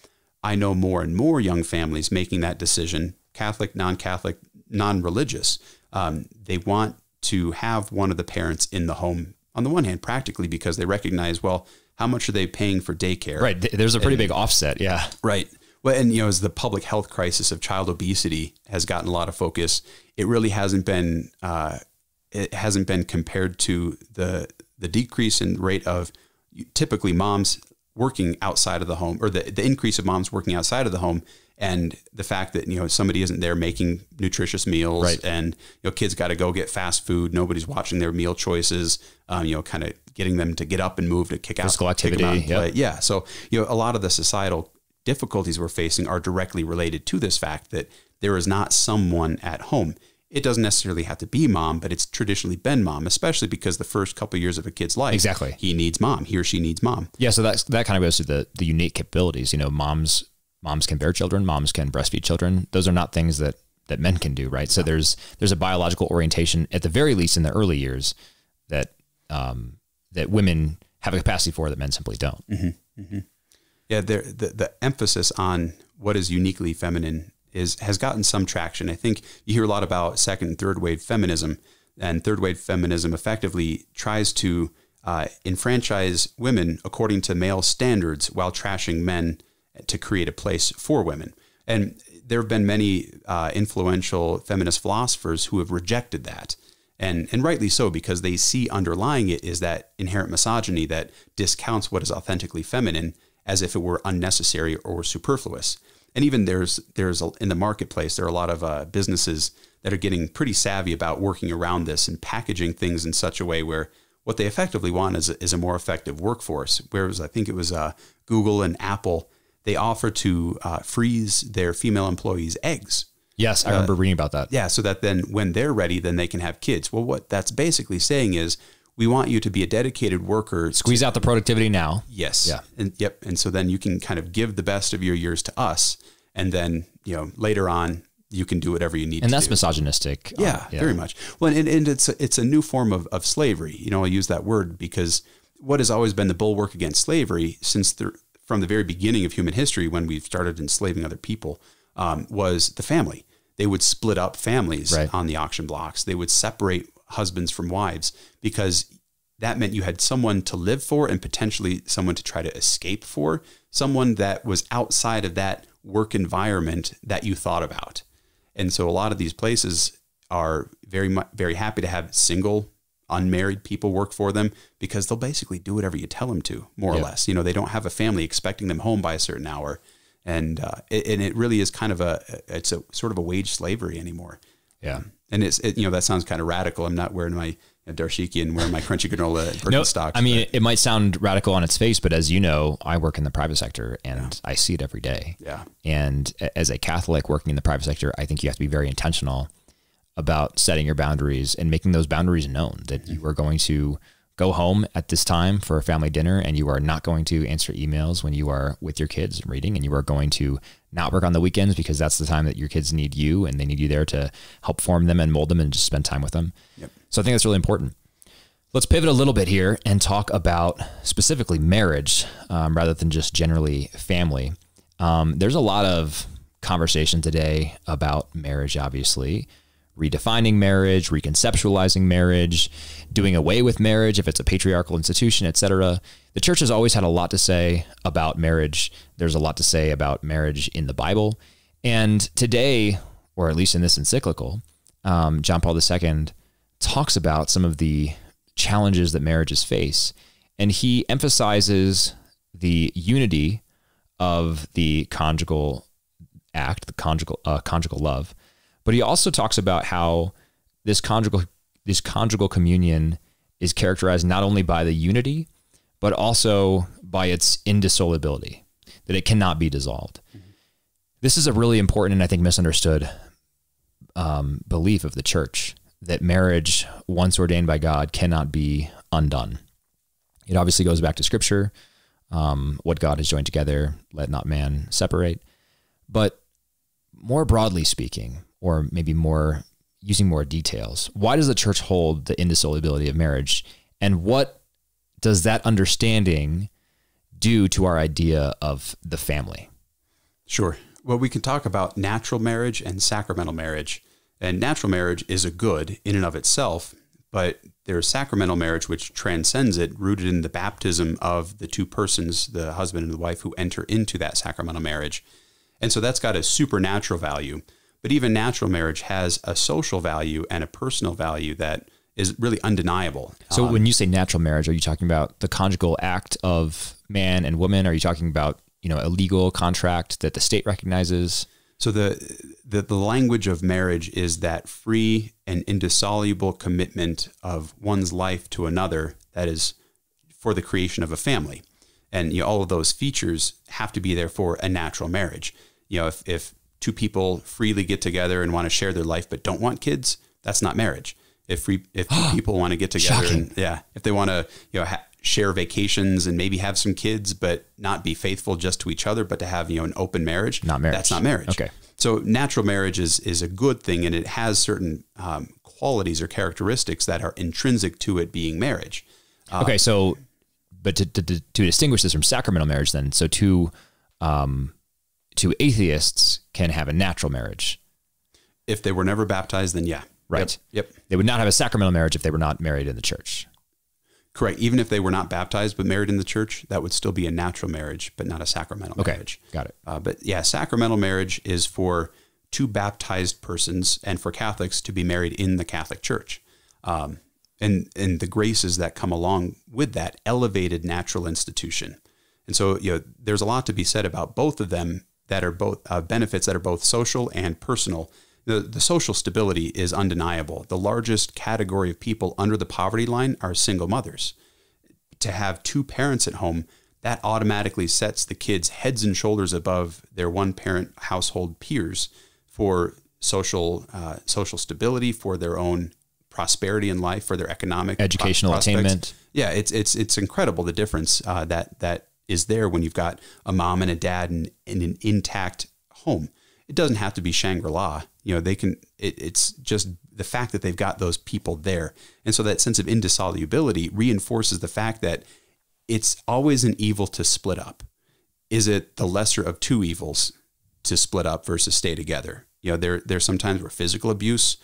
I know more and more young families making that decision, Catholic, non-Catholic, non-religious. They want to have one of the parents in the home, on the one hand, practically because they recognize, well, how much are they paying for daycare? Right. There's a pretty big offset. Yeah. Right. Well, and as the public health crisis of child obesity has gotten a lot of focus, it really hasn't been compared to the decrease in rate of typically moms working outside of the home, or the increase of moms working outside of the home, and the fact that, somebody isn't there making nutritious meals, right. and, kids got to go get fast food. Nobody's watching their meal choices, kind of getting them to get up and move, to kick out. Physical activity. Yep. Yeah. So, a lot of the societal difficulties we're facing are directly related to this fact that there is not someone at home. It doesn't necessarily have to be mom, but it's traditionally been mom, especially because the first couple of years of a kid's life, exactly, he needs mom, he or she needs mom. Yeah. So that kind of goes to the unique capabilities. Moms can bear children, moms can breastfeed children. Those are not things that men can do, right? So there's a biological orientation, at the very least in the early years, that women have a capacity for that men simply don't. Mm-hmm. Mm-hmm. Yeah, the emphasis on what is uniquely feminine has gotten some traction. I think you hear a lot about second and third wave feminism, and third wave feminism effectively tries to enfranchise women according to male standards while trashing men to create a place for women. And there have been many influential feminist philosophers who have rejected that. And rightly so, because they see underlying it is that inherent misogyny that discounts what is authentically feminine as if it were unnecessary or superfluous. And even there's in the marketplace, there are a lot of businesses that are getting pretty savvy about working around this and packaging things in such a way where what they effectively want is a more effective workforce. Whereas I think it was Google and Apple, they offer to freeze their female employees' eggs. Yes, I remember reading about that. Yeah, so that then when they're ready, then they can have kids. Well, what that's basically saying is, we want you to be a dedicated worker. Squeeze out the productivity now. Yes. Yeah. And so then you can kind of give the best of your years to us. And then, later on, you can do whatever you need to do. And that's misogynistic. Yeah, very much. Well, and it's a new form of slavery. I use that word because what has always been the bulwark against slavery from the very beginning of human history, when we've started enslaving other people, was the family. They would split up families on the auction blocks. They would separate husbands from wives, because that meant you had someone to live for and potentially someone to try to escape for, someone that was outside of that work environment that you thought about. And so a lot of these places are very happy to have single, unmarried people work for them, because they'll basically do whatever you tell them to, more or less. They don't have a family expecting them home by a certain hour. And it really is kind of it's a sort of a wage slavery anymore. Yeah. And that sounds kind of radical. I'm not wearing my dashiki and wearing my crunchy granola Birkenstocks. I mean, it might sound radical on its face, but as you know, I work in the private sector and I see it every day. Yeah. And as a Catholic working in the private sector, I think you have to be very intentional about setting your boundaries and making those boundaries known, that you are going to go home at this time for a family dinner, and you are not going to answer emails when you are with your kids reading, and you are going to not work on the weekends because that's the time that your kids need you, and they need you there to help form them and mold them and just spend time with them. Yep. So I think that's really important. Let's pivot a little bit here and talk about specifically marriage rather than just generally family. There's a lot of conversation today about marriage, obviously. Redefining marriage, reconceptualizing marriage, doing away with marriage if it's a patriarchal institution, etc. The church has always had a lot to say about marriage. There's a lot to say about marriage in the Bible. And today, or at least in this encyclical, John Paul II talks about some of the challenges that marriages face. And he emphasizes the unity of the conjugal act, the conjugal love. But he also talks about how this conjugal communion is characterized not only by the unity, but also by its indissolubility, that it cannot be dissolved. Mm-hmm. This is a really important and I think misunderstood belief of the church, that marriage, once ordained by God, cannot be undone. It obviously goes back to Scripture. What God has joined together, let not man separate. But more broadly speaking, or maybe using more details, why does the church hold the indissolubility of marriage? And what does that understanding do to our idea of the family? Sure. Well, we can talk about natural marriage and sacramental marriage. And natural marriage is a good in and of itself, but there's sacramental marriage which transcends it, rooted in the baptism of the two persons, the husband and the wife, who enter into that sacramental marriage. And so that's got a supernatural value. But even natural marriage has a social value and a personal value that is really undeniable. So when you say natural marriage, are you talking about the conjugal act of man and woman? Are you talking about, a legal contract that the state recognizes? So the language of marriage is that free and indissoluble commitment of one's life to another that is for the creation of a family. And all of those features have to be there for a natural marriage. If two people freely get together and want to share their life but don't want kids, that's not marriage. If two people want to get together and if they want to share vacations and maybe have some kids but not be faithful just to each other, but to have an open marriage, not marriage. That's not marriage. Okay. So natural marriage is a good thing, and it has certain qualities or characteristics that are intrinsic to it being marriage. Okay, so but to distinguish this from sacramental marriage, then, so two atheists can have a natural marriage if they were never baptized. Then yeah, right. Yep. They would not have a sacramental marriage if they were not married in the church. Correct. Even if they were not baptized but married in the church, that would still be a natural marriage, but not a sacramental marriage. Got it. But yeah, sacramental marriage is for two baptized persons and for Catholics to be married in the Catholic Church. And the graces that come along with that elevated natural institution. And so, there's a lot to be said about both of them that are both benefits that are both social and personal. The social stability is undeniable. The largest category of people under the poverty line are single mothers. To have two parents at home, that automatically sets the kids heads and shoulders above their one-parent household peers for social stability, for their own prosperity in life, for their economic educational attainment. Yeah, it's incredible the difference that is there when you've got a mom and a dad in an intact home. It doesn't have to be Shangri-La. It's just the fact that they've got those people there. And so that sense of indissolubility reinforces the fact that it's always an evil to split up. Is it the lesser of two evils to split up versus stay together? There's some times where physical abuse,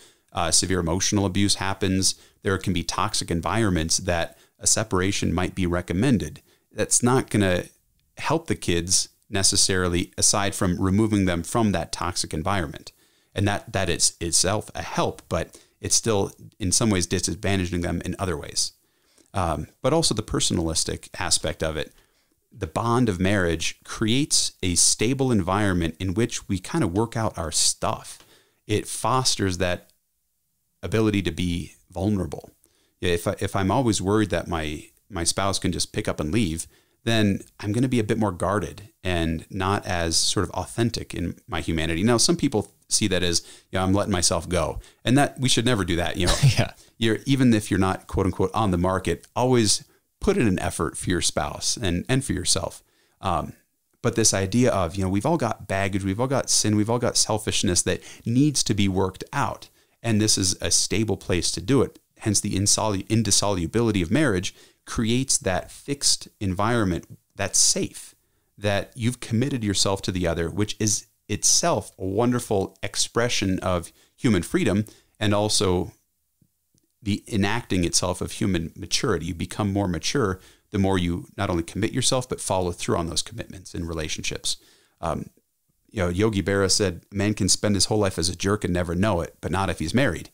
severe emotional abuse happens. There can be toxic environments that a separation might be recommended. That's not going to help the kids necessarily, aside from removing them from that toxic environment. And that is itself a help, but it's still in some ways disadvantaging them in other ways. But also the personalistic aspect of it. The bond of marriage creates a stable environment in which we kind of work out our stuff. It fosters that ability to be vulnerable. If I'm always worried that my spouse can just pick up and leave, then I'm going to be a bit more guarded and not as sort of authentic in my humanity. Now, some people see that as, I'm letting myself go, and that we should never do that. Even if you're not quote unquote on the market, always put in an effort for your spouse and for yourself. But this idea of, we've all got baggage, we've all got sin, we've all got selfishness that needs to be worked out. And this is a stable place to do it. Hence the indissolubility of marriage creates that fixed environment that's safe, that you've committed yourself to the other, which is itself a wonderful expression of human freedom and also the enacting itself of human maturity. You become more mature the more you not only commit yourself, but follow through on those commitments in relationships. Yogi Berra said, man can spend his whole life as a jerk and never know it, but not if he's married.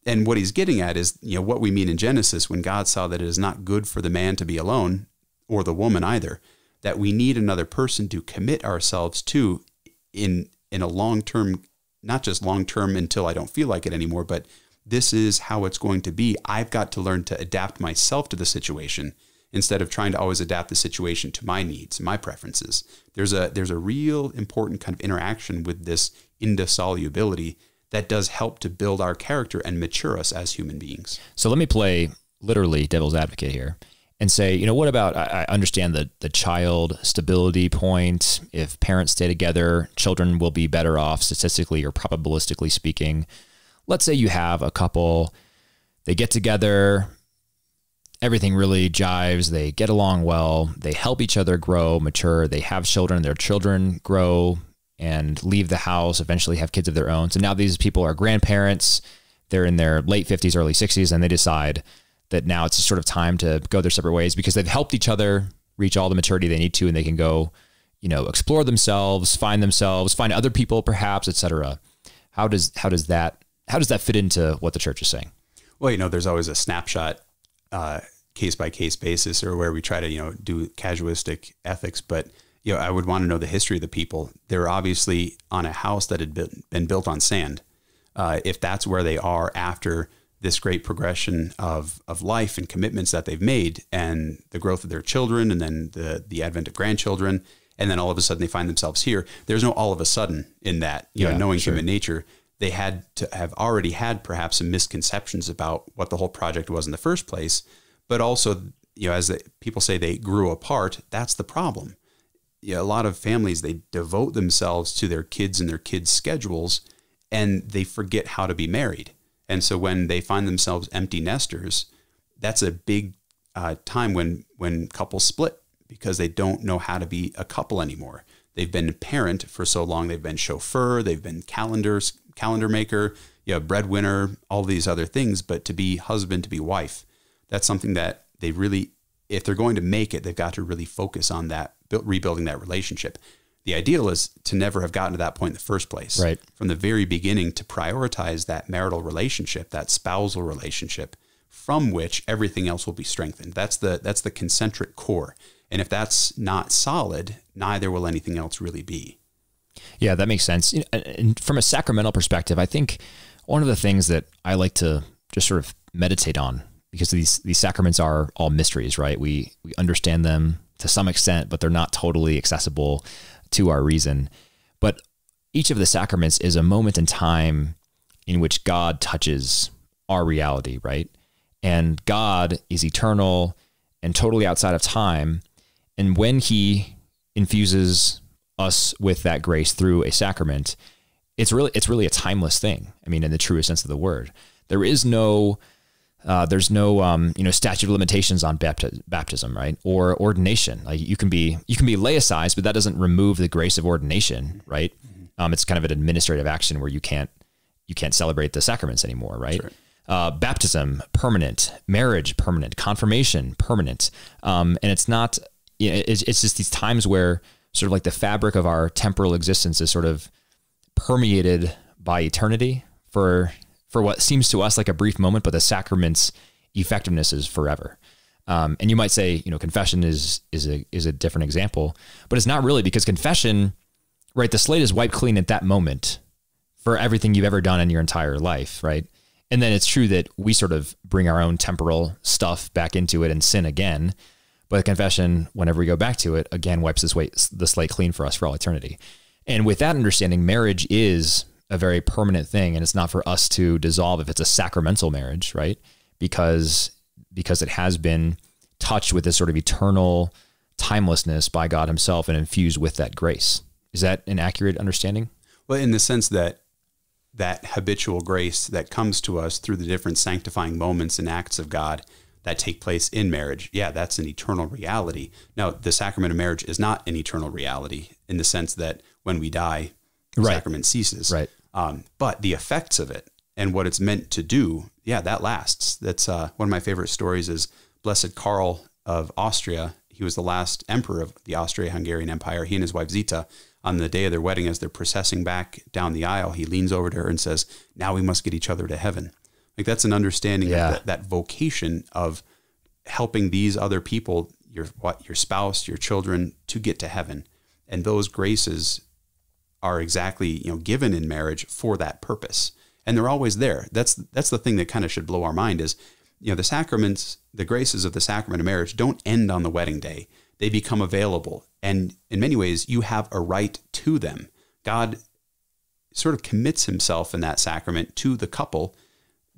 And what he's getting at is, what we mean in Genesis when God saw that it is not good for the man to be alone, or the woman either, that we need another person to commit ourselves to in a long-term, not just long-term until I don't feel like it anymore, but this is how it's going to be. I've got to learn to adapt myself to the situation instead of trying to always adapt the situation to my needs, my preferences. There's a real important kind of interaction with this indissolubility that does help to build our character and mature us as human beings. So let me play literally devil's advocate here and say, what about, I understand the child stability point. If parents stay together, children will be better off statistically or probabilistically speaking. Let's say you have a couple, they get together, everything really jives, they get along well, they help each other grow, mature, they have children, their children grow and leave the house, eventually have kids of their own. So now these people are grandparents, they're in their late 50s, early 60s, and they decide that now it's sort of time to go their separate ways because they've helped each other reach all the maturity they need to, and they can go, explore themselves, find other people perhaps, etc. How does that fit into what the church is saying? Well, there's always a snapshot, case by case basis, or where we try to, do casuistic ethics. But, I would want to know the history of the people. They're obviously on a house that had been built on sand. If that's where they are after this great progression of life and commitments that they've made, and the growth of their children, and then the advent of grandchildren, and then all of a sudden they find themselves here. There's no all of a sudden in that, knowing human nature. They had to have already had perhaps some misconceptions about what the whole project was in the first place, but also, as people say, they grew apart. That's the problem. A lot of families, they devote themselves to their kids and their kids' schedules, and they forget how to be married. And so when they find themselves empty nesters, that's a big time when couples split, because they don't know how to be a couple anymore. They've been parent for so long. They've been chauffeur. They've been calendar maker, breadwinner, all these other things. But to be husband, to be wife, that's something that they really, if they're going to make it, they've got to really focus on that, rebuilding that relationship. The ideal is to never have gotten to that point in the first place. Right. From the very beginning, to prioritize that marital relationship, that spousal relationship, from which everything else will be strengthened. That's the concentric core. And if that's not solid, neither will anything else really be. Yeah, that makes sense. And from a sacramental perspective, I think one of the things that I like to just sort of meditate on, because these sacraments are all mysteries, right? We understand them to some extent, but they're not totally accessible to our reason. But each of the sacraments is a moment in time in which God touches our reality, right? And God is eternal and totally outside of time. And when he infuses us with that grace through a sacrament, it's really a timeless thing. I mean, in the truest sense of the word, there's no statute of limitations on baptism, right? Or ordination. Like you can be laicized, but that doesn't remove the grace of ordination, right? It's kind of an administrative action where you can't celebrate the sacraments anymore, right? Sure. Baptism, permanent. Marriage, permanent. Confirmation, permanent. And it's not, it's just these times where sort of like the fabric of our temporal existence is sort of permeated by eternity for what seems to us like a brief moment, but the sacrament's effectiveness is forever. And you might say, confession is a different example, but it's not really, because confession, right? The slate is wiped clean at that moment for everything you've ever done in your entire life, right? And then it's true that we sort of bring our own temporal stuff back into it and sin again. But confession, whenever we go back to it, again, wipes the slate clean for us for all eternity. And with that understanding, marriage is a very permanent thing, and it's not for us to dissolve if it's a sacramental marriage, right? Because it has been touched with this sort of eternal timelessness by God himself and infused with that grace. Is that an accurate understanding? Well, in the sense that habitual grace that comes to us through the different sanctifying moments and acts of God that take place in marriage, yeah, that's an eternal reality. Now, the sacrament of marriage is not an eternal reality in the sense that when we die, the sacrament ceases. Right. But the effects of it and what it's meant to do, yeah, that lasts. That's one of my favorite stories is Blessed Karl of Austria. He was the last emperor of the Austro-Hungarian Empire. He and his wife Zita, on the day of their wedding, as they're processing back down the aisle, he leans over to her and says, "Now we must get each other to heaven." Like that's an understanding of that vocation of helping these other people, your spouse, your children, to get to heaven. And those graces are exactly, given in marriage for that purpose. And they're always there. That's the thing that kind of should blow our mind is, the sacraments, the graces of the sacrament of marriage don't end on the wedding day. They become available. And in many ways, you have a right to them. God sort of commits himself in that sacrament to the couple,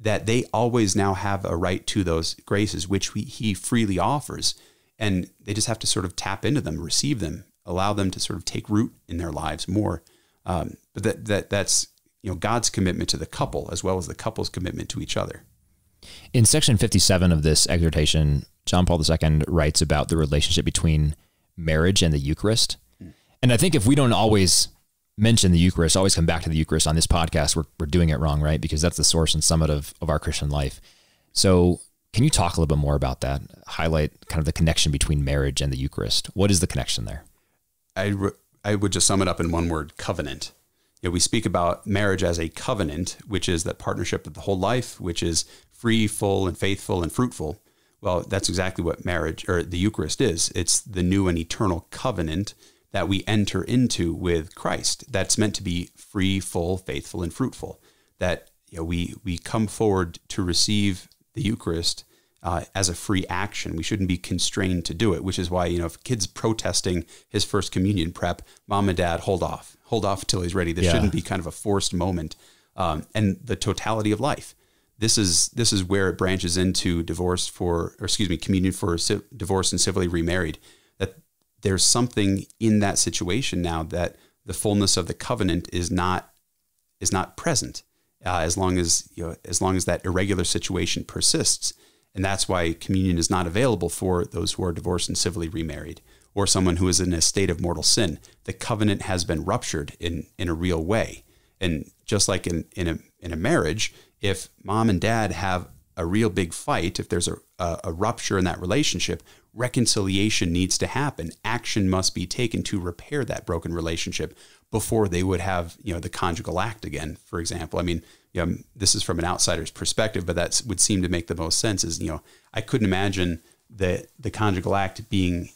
that they always now have a right to those graces, which he freely offers. And they just have to sort of tap into them, receive them, allow them to sort of take root in their lives more. But that's God's commitment to the couple as well as the couple's commitment to each other. In section 57 of this exhortation, John Paul II writes about the relationship between marriage and the Eucharist. And I think if we don't always mention the Eucharist, always come back to the Eucharist on this podcast, we're doing it wrong, right? Because that's the source and summit of our Christian life. So can you talk a little bit more about that? Highlight kind of the connection between marriage and the Eucharist. What is the connection there? I would just sum it up in one word: covenant. we speak about marriage as a covenant, which is that partnership of the whole life, which is free, full, and faithful and fruitful. Well, that's exactly what marriage or the Eucharist is. It's the new and eternal covenant that we enter into with Christ. That's meant to be free, full, faithful, and fruitful. That we come forward to receive the Eucharist as a free action. We shouldn't be constrained to do it, which is why, if kid's protesting his first communion prep, mom and dad, hold off until he's ready. This shouldn't be kind of a forced moment. And the totality of life. This is where it branches into communion for divorced and civilly remarried. That there's something in that situation now that the fullness of the covenant is not present as long as that irregular situation persists. And that's why communion is not available for those who are divorced and civilly remarried, or someone who is in a state of mortal sin. The covenant has been ruptured in a real way. And just like in a marriage, if mom and dad have a real big fight, if there's a rupture in that relationship, reconciliation needs to happen. Action must be taken to repair that broken relationship before they would have, the conjugal act again, for example. I mean, this is from an outsider's perspective, but that would seem to make the most sense is, I couldn't imagine the conjugal act being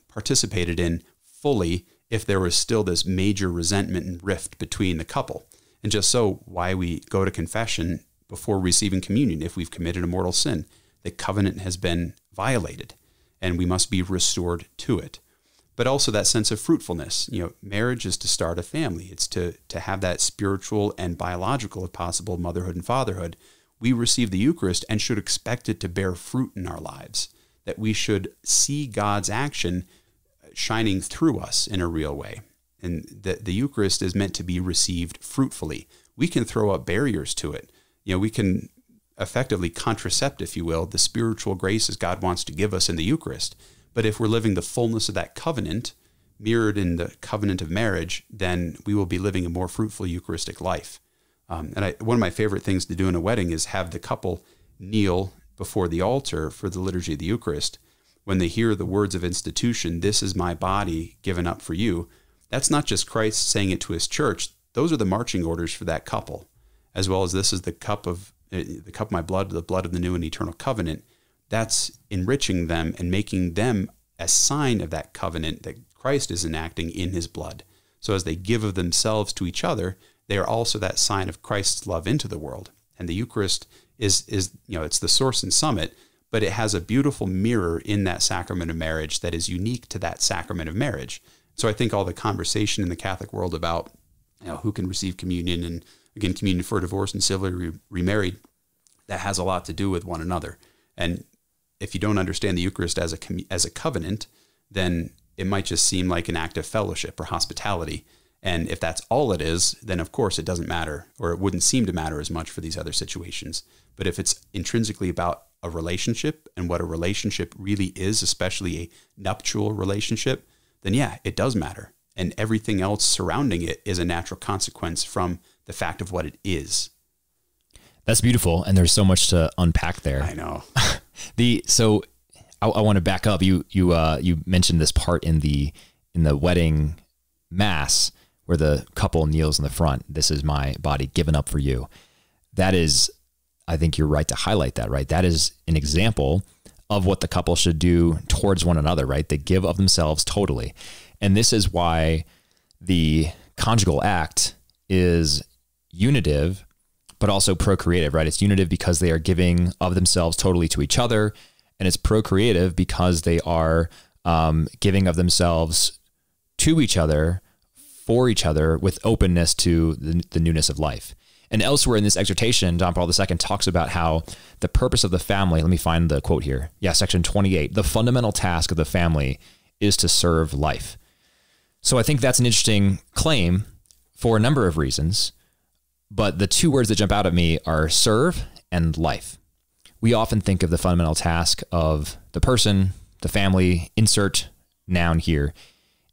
participated in fully if there was still this major resentment and rift between the couple. And just so why we go to confession before receiving communion if we've committed a mortal sin. The covenant has been violated and we must be restored to it. But also that sense of fruitfulness. Marriage is to start a family. It's to have that spiritual and biological, if possible, motherhood and fatherhood. We receive the Eucharist and should expect it to bear fruit in our lives, that we should see God's action shining through us in a real way. And the Eucharist is meant to be received fruitfully. We can throw up barriers to it. We can effectively contracept, if you will, the spiritual graces God wants to give us in the Eucharist. But if we're living the fullness of that covenant, mirrored in the covenant of marriage, then we will be living a more fruitful Eucharistic life. One of my favorite things to do in a wedding is have the couple kneel before the altar for the liturgy of the Eucharist. When they hear the words of institution, "This is my body given up for you," that's not just Christ saying it to his church. Those are the marching orders for that couple, as well as this is the cup of my blood, the blood of the new and eternal covenant. That's enriching them and making them a sign of that covenant that Christ is enacting in his blood. So as they give of themselves to each other, they are also that sign of Christ's love into the world. And the Eucharist is it's the source and summit, but it has a beautiful mirror in that sacrament of marriage that is unique to that sacrament of marriage. So I think all the conversation in the Catholic world about who can receive communion and, again, communion for divorced and civilly remarried, that has a lot to do with one another. And if you don't understand the Eucharist as a covenant, then it might just seem like an act of fellowship or hospitality. And if that's all it is, then of course it doesn't matter, or it wouldn't seem to matter as much for these other situations. But if it's intrinsically about a relationship and what a relationship really is, especially a nuptial relationship, then yeah, it does matter. And everything else surrounding it is a natural consequence from the fact of what it is. That's beautiful. And there's so much to unpack there. I know. So I want to back up. You mentioned this part in the wedding mass where the couple kneels in the front. "This is my body given up for you." That is, I think you're right to highlight that, right? That is an example of what the couple should do towards one another, right? They give of themselves totally. And this is why the conjugal act is unitive, but also procreative, right? It's unitive because they are giving of themselves totally to each other, and it's procreative because they are giving of themselves to each other, for each other, with openness to the newness of life. And elsewhere in this exhortation, John Paul II talks about how the purpose of the family, let me find the quote here. Yeah, section 28, "The fundamental task of the family is to serve life." So I think that's an interesting claim for a number of reasons. But the two words that jump out at me are serve and life. We often think of the fundamental task of the person, the family, insert noun here,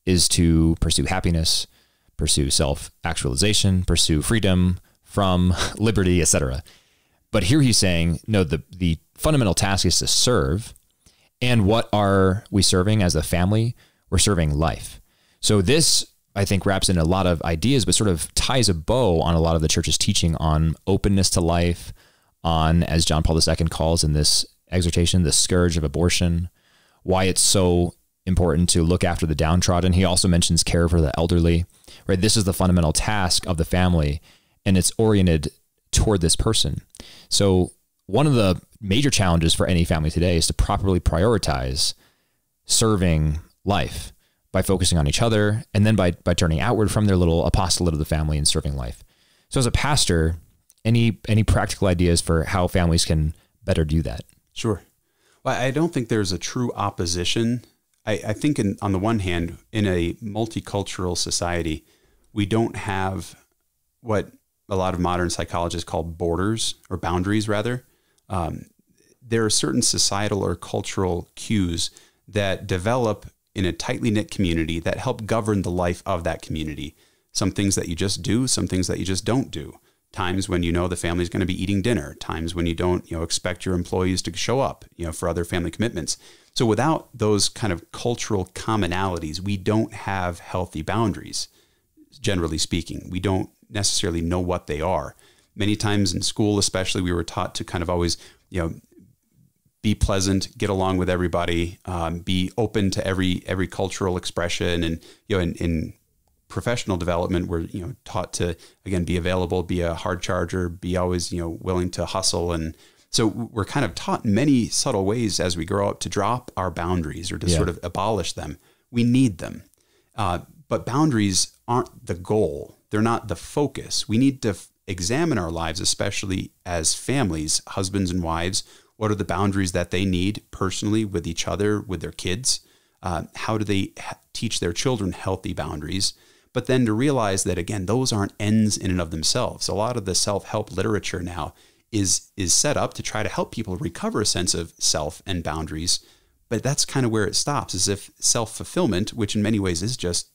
is to pursue happiness, pursue self-actualization, pursue freedom from liberty, etc. But here he's saying, no, the fundamental task is to serve. And what are we serving as a family? We're serving life. So this I think, wraps in a lot of ideas, but sort of ties a bow on a lot of the church's teaching on openness to life, on, as John Paul II calls in this exhortation, the scourge of abortion, why it's so important to look after the downtrodden. He also mentions care for the elderly, right? This is the fundamental task of the family, and it's oriented toward this person. So one of the major challenges for any family today is to properly prioritize serving life by focusing on each other, and then by turning outward from their little apostolate of the family and serving life. So as a pastor, any practical ideas for how families can better do that? Sure. Well, I don't think there's a true opposition. I think on the one hand, in a multicultural society, we don't have what a lot of modern psychologists call borders, or boundaries rather. There are certain societal or cultural cues that develop in a tightly knit community that help govern the life of that community. Some things that you just do, some things that you just don't do. Times when you know the family's going to be eating dinner, times when you don't, expect your employees to show up, for other family commitments. So without those kind of cultural commonalities, we don't have healthy boundaries. Generally speaking, we don't necessarily know what they are. Many times in school, especially, we were taught to kind of always, be pleasant, get along with everybody, be open to every cultural expression, and in professional development, we're taught to again be available, be a hard charger, be always willing to hustle, and so we're kind of taught in many subtle ways as we grow up to drop our boundaries or to sort of abolish them. We need them, but boundaries aren't the goal; they're not the focus. We need to examine our lives, especially as families, husbands and wives. What are the boundaries that they need personally with each other, with their kids? How do they teach their children healthy boundaries? But then to realize that, again, those aren't ends in and of themselves. A lot of the self-help literature now is set up to try to help people recover a sense of self and boundaries. But that's kind of where it stops, as if self-fulfillment, which in many ways is just,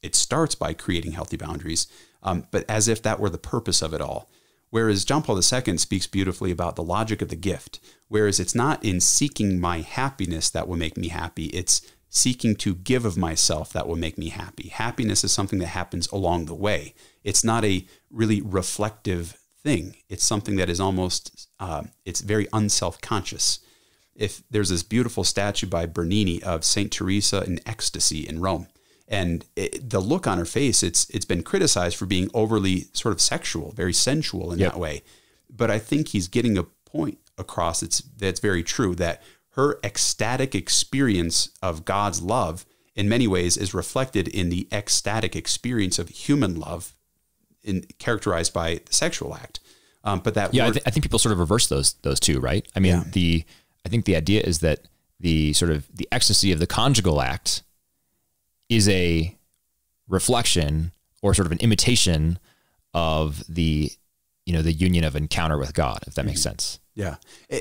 it starts by creating healthy boundaries, but as if that were the purpose of it all. Whereas John Paul II speaks beautifully about the logic of the gift, whereas it's not in seeking my happiness that will make me happy, it's seeking to give of myself that will make me happy. Happiness is something that happens along the way. It's not a really reflective thing. It's something that is almost, it's very unself-conscious. If there's this beautiful statue by Bernini of Saint Teresa in ecstasy in Rome, and the look on her face, it's been criticized for being overly sort of sexual, very sensual in that way. But I think he's getting a point across that's very true, that her ecstatic experience of God's love in many ways is reflected in the ecstatic experience of human love characterized by the sexual act. But that I think people sort of reverse those two, right? I mean, I think the idea is that the sort of the ecstasy of the conjugal act is a reflection or sort of an imitation of the union of encounter with God, if that makes sense. Yeah.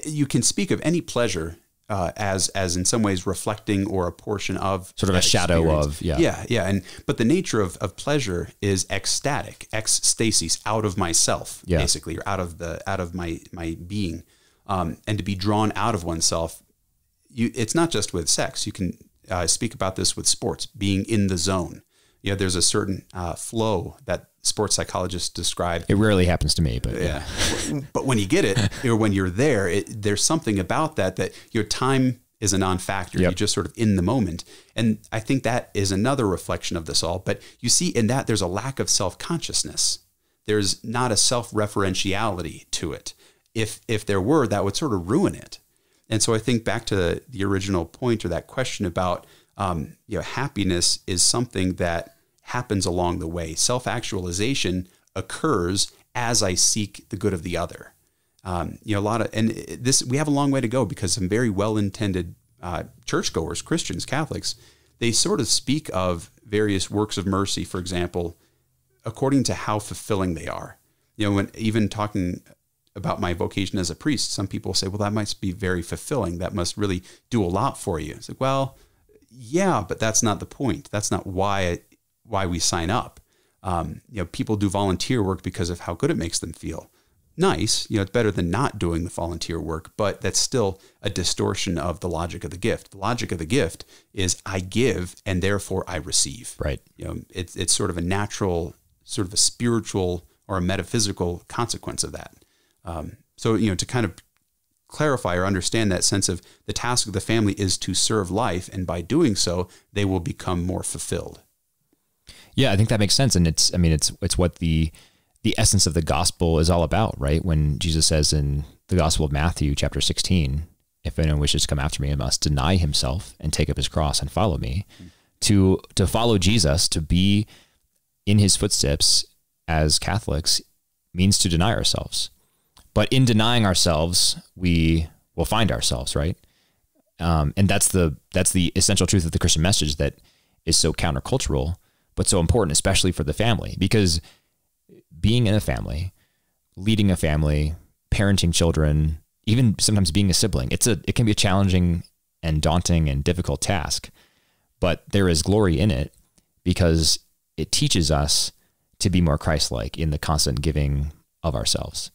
You can speak of any pleasure as in some ways reflecting or a portion of sort of a shadow experience. of, but the nature of pleasure is ecstatic, ecstasis, out of myself, basically, or out of my being, and to be drawn out of oneself. It's not just with sex. You can speak about this with sports, being in the zone. There's a certain flow that sports psychologists describe. It rarely happens to me, but but when you get it, or when you're there, there's something about that your time is a non-factor. You're just sort of in the moment. And I think that is another reflection of this all. But you see in that there's a lack of self-consciousness. There's not a self-referentiality to it. If there were, that would sort of ruin it. And so I think back to the original point, or that question about happiness is something that happens along the way. Self-actualization occurs as I seek the good of the other. We have a long way to go, because some very well-intended churchgoers, Christians, Catholics, they sort of speak of various works of mercy, for example, according to how fulfilling they are. When even talking about my vocation as a priest, some people say, well, that must be very fulfilling. That must really do a lot for you. It's like, well, yeah, but that's not the point. That's not why we sign up. People do volunteer work because of how good it makes them feel. nice. It's better than not doing the volunteer work, but that's still a distortion of the logic of the gift. The logic of the gift is I give and therefore I receive. Right. It's sort of a natural, sort of a spiritual or a metaphysical consequence of that. So to kind of clarify or understand that sense of the task of the family is to serve life, and by doing so, they will become more fulfilled. Yeah, I think that makes sense. And it's what the essence of the gospel is all about, right? When Jesus says in the Gospel of Matthew, chapter 16, if anyone wishes to come after me, he must deny himself and take up his cross and follow me. To follow Jesus, to be in his footsteps as Catholics, means to deny ourselves. But in denying ourselves, we will find ourselves, right? And that's the essential truth of the Christian message that is so countercultural, but so important, especially for the family, because being in a family, leading a family, parenting children, even sometimes being a sibling, it can be a challenging and daunting and difficult task, but there is glory in it because it teaches us to be more Christ-like in the constant giving of ourselves.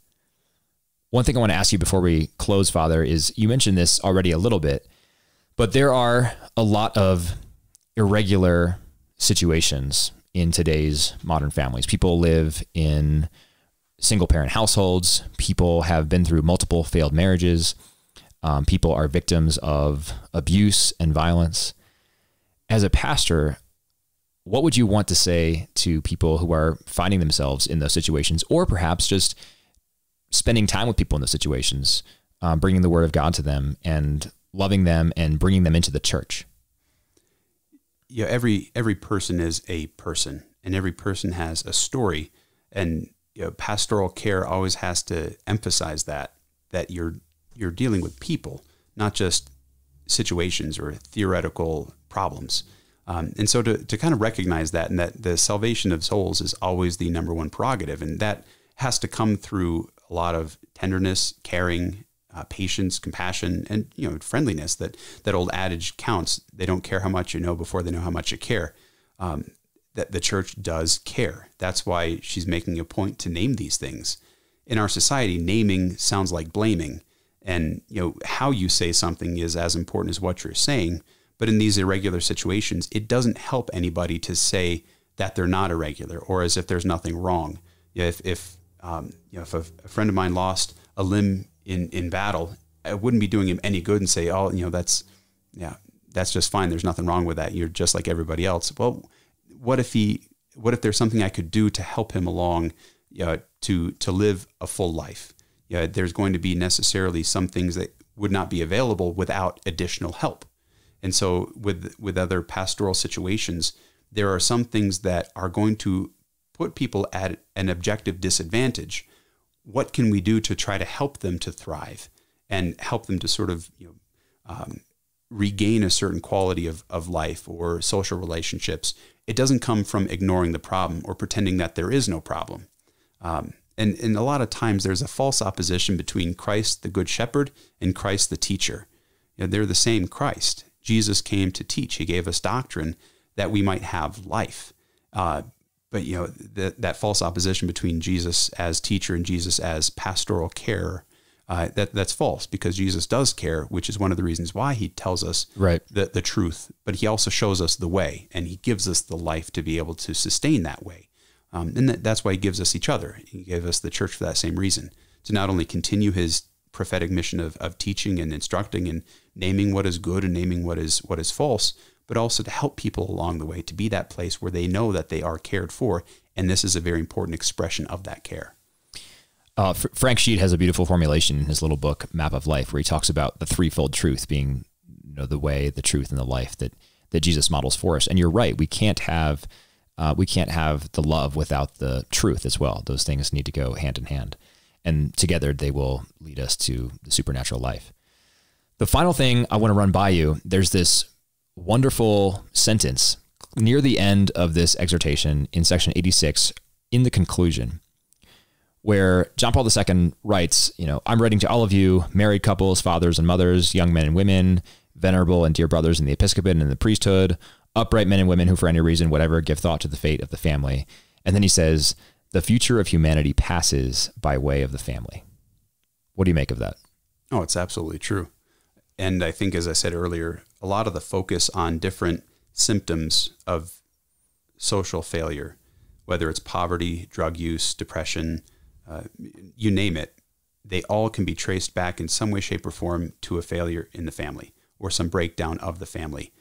One thing I want to ask you before we close, Father, is you mentioned this already a little bit, but there are a lot of irregular situations in today's modern families. People live in single parent households. People have been through multiple failed marriages. People are victims of abuse and violence. As a pastor, what would you want to say to people who are finding themselves in those situations, or perhaps just spending time with people in those situations, bringing the word of God to them and loving them and bringing them into the church? Every person is a person, and every person has a story, and pastoral care always has to emphasize that you're dealing with people, not just situations or theoretical problems. And so to kind of recognize that, and that the salvation of souls is always the number one prerogative, and that has to come through a lot of tenderness, caring, patience, compassion, and friendliness. That old adage counts. They don't care how much you know before they know how much you care. That the church does care. That's why she's making a point to name these things. In our society, naming sounds like blaming, and how you say something is as important as what you're saying. But in these irregular situations, it doesn't help anybody to say that they're not irregular or as if there's nothing wrong. If a friend of mine lost a limb in battle, I wouldn't be doing him any good and say, that's just fine. There's nothing wrong with that. You're just like everybody else. Well, what if there's something I could do to help him along, to live a full life? There's going to be necessarily some things that would not be available without additional help. And so with other pastoral situations, there are some things that are going to put people at an objective disadvantage. What can we do to try to help them to thrive and help them to sort of regain a certain quality of life or social relationships? It doesn't come from ignoring the problem or pretending that there is no problem. And a lot of times there's a false opposition between Christ, the Good Shepherd, and Christ, the teacher. They're the same Christ. Jesus came to teach. He gave us doctrine that we might have life. But that false opposition between Jesus as teacher and Jesus as pastoral care, that's false, because Jesus does care, which is one of the reasons why he tells us the truth. But he also shows us the way, and he gives us the life to be able to sustain that way. And that's why he gives us each other. He gave us the church for that same reason, to not only continue his prophetic mission of teaching and instructing and naming what is good and naming what is false, but also to help people along the way to be that place where they know that they are cared for. And this is a very important expression of that care. Frank Sheed has a beautiful formulation in his little book, Map of Life, where he talks about the threefold truth being the way, the truth, and the life that Jesus models for us. And you're right. We can't have the love without the truth as well. Those things need to go hand in hand, and together they will lead us to the supernatural life. The final thing I want to run by you, there's this wonderful sentence near the end of this exhortation in section 86, in the conclusion, where John Paul II writes, I'm writing to all of you, married couples, fathers and mothers, young men and women, venerable and dear brothers in the episcopate and in the priesthood, upright men and women who for any reason, whatever, give thought to the fate of the family. And then he says, the future of humanity passes by way of the family. What do you make of that? Oh, it's absolutely true. And I think, as I said earlier, a lot of the focus on different symptoms of social failure, whether it's poverty, drug use, depression, you name it, they all can be traced back in some way, shape, or form to a failure in the family or some breakdown of the family.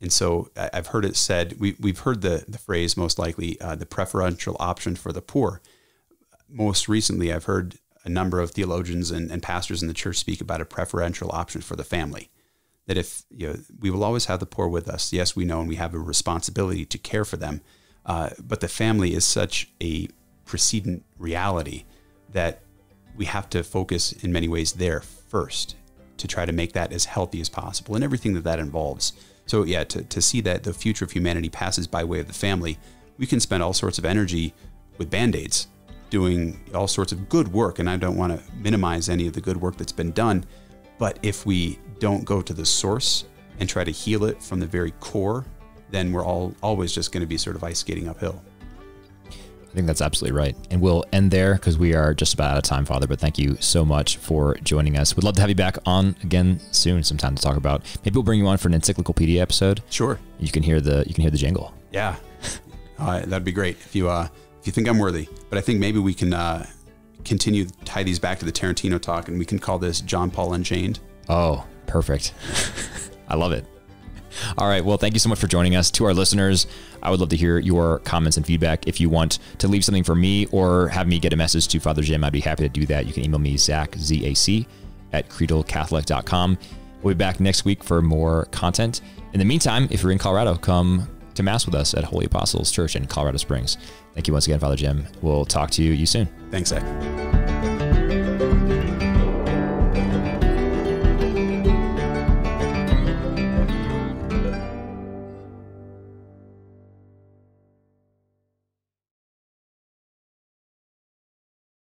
And so I've heard it said, we've heard the phrase most likely, the preferential option for the poor. Most recently, I've heard a number of theologians and pastors in the church speak about a preferential option for the family. That if we will always have the poor with us. Yes, we know, and we have a responsibility to care for them. But the family is such a precedent reality that we have to focus in many ways there first to try to make that as healthy as possible and everything that involves. So yeah, to see that the future of humanity passes by way of the family, we can spend all sorts of energy with Band-Aids, doing all sorts of good work. And I don't want to minimize any of the good work that's been done. But if we don't go to the source and try to heal it from the very core, then we're always just going to be sort of ice skating uphill. I think that's absolutely right. And we'll end there because we are just about out of time, Father. But thank you so much for joining us. We'd love to have you back on again soon, sometime to talk about. Maybe we'll bring you on for an encyclopedia episode. Sure. You can hear the jingle. Yeah, that'd be great if you think I'm worthy. But I think maybe we can continue to tie these back to the Tarantino talk, and we can call this John Paul Unchained. Oh, perfect. I love it. All right. Well, thank you so much for joining us. To our listeners, I would love to hear your comments and feedback. If you want to leave something for me or have me get a message to Father Jim, I'd be happy to do that. You can email me, Zach, Z-A-C, @creedalcatholic.com. We'll be back next week for more content. In the meantime, if you're in Colorado, come to Mass with us at Holy Apostles Church in Colorado Springs. Thank you once again, Father Jim. We'll talk to you soon. Thanks, Zach.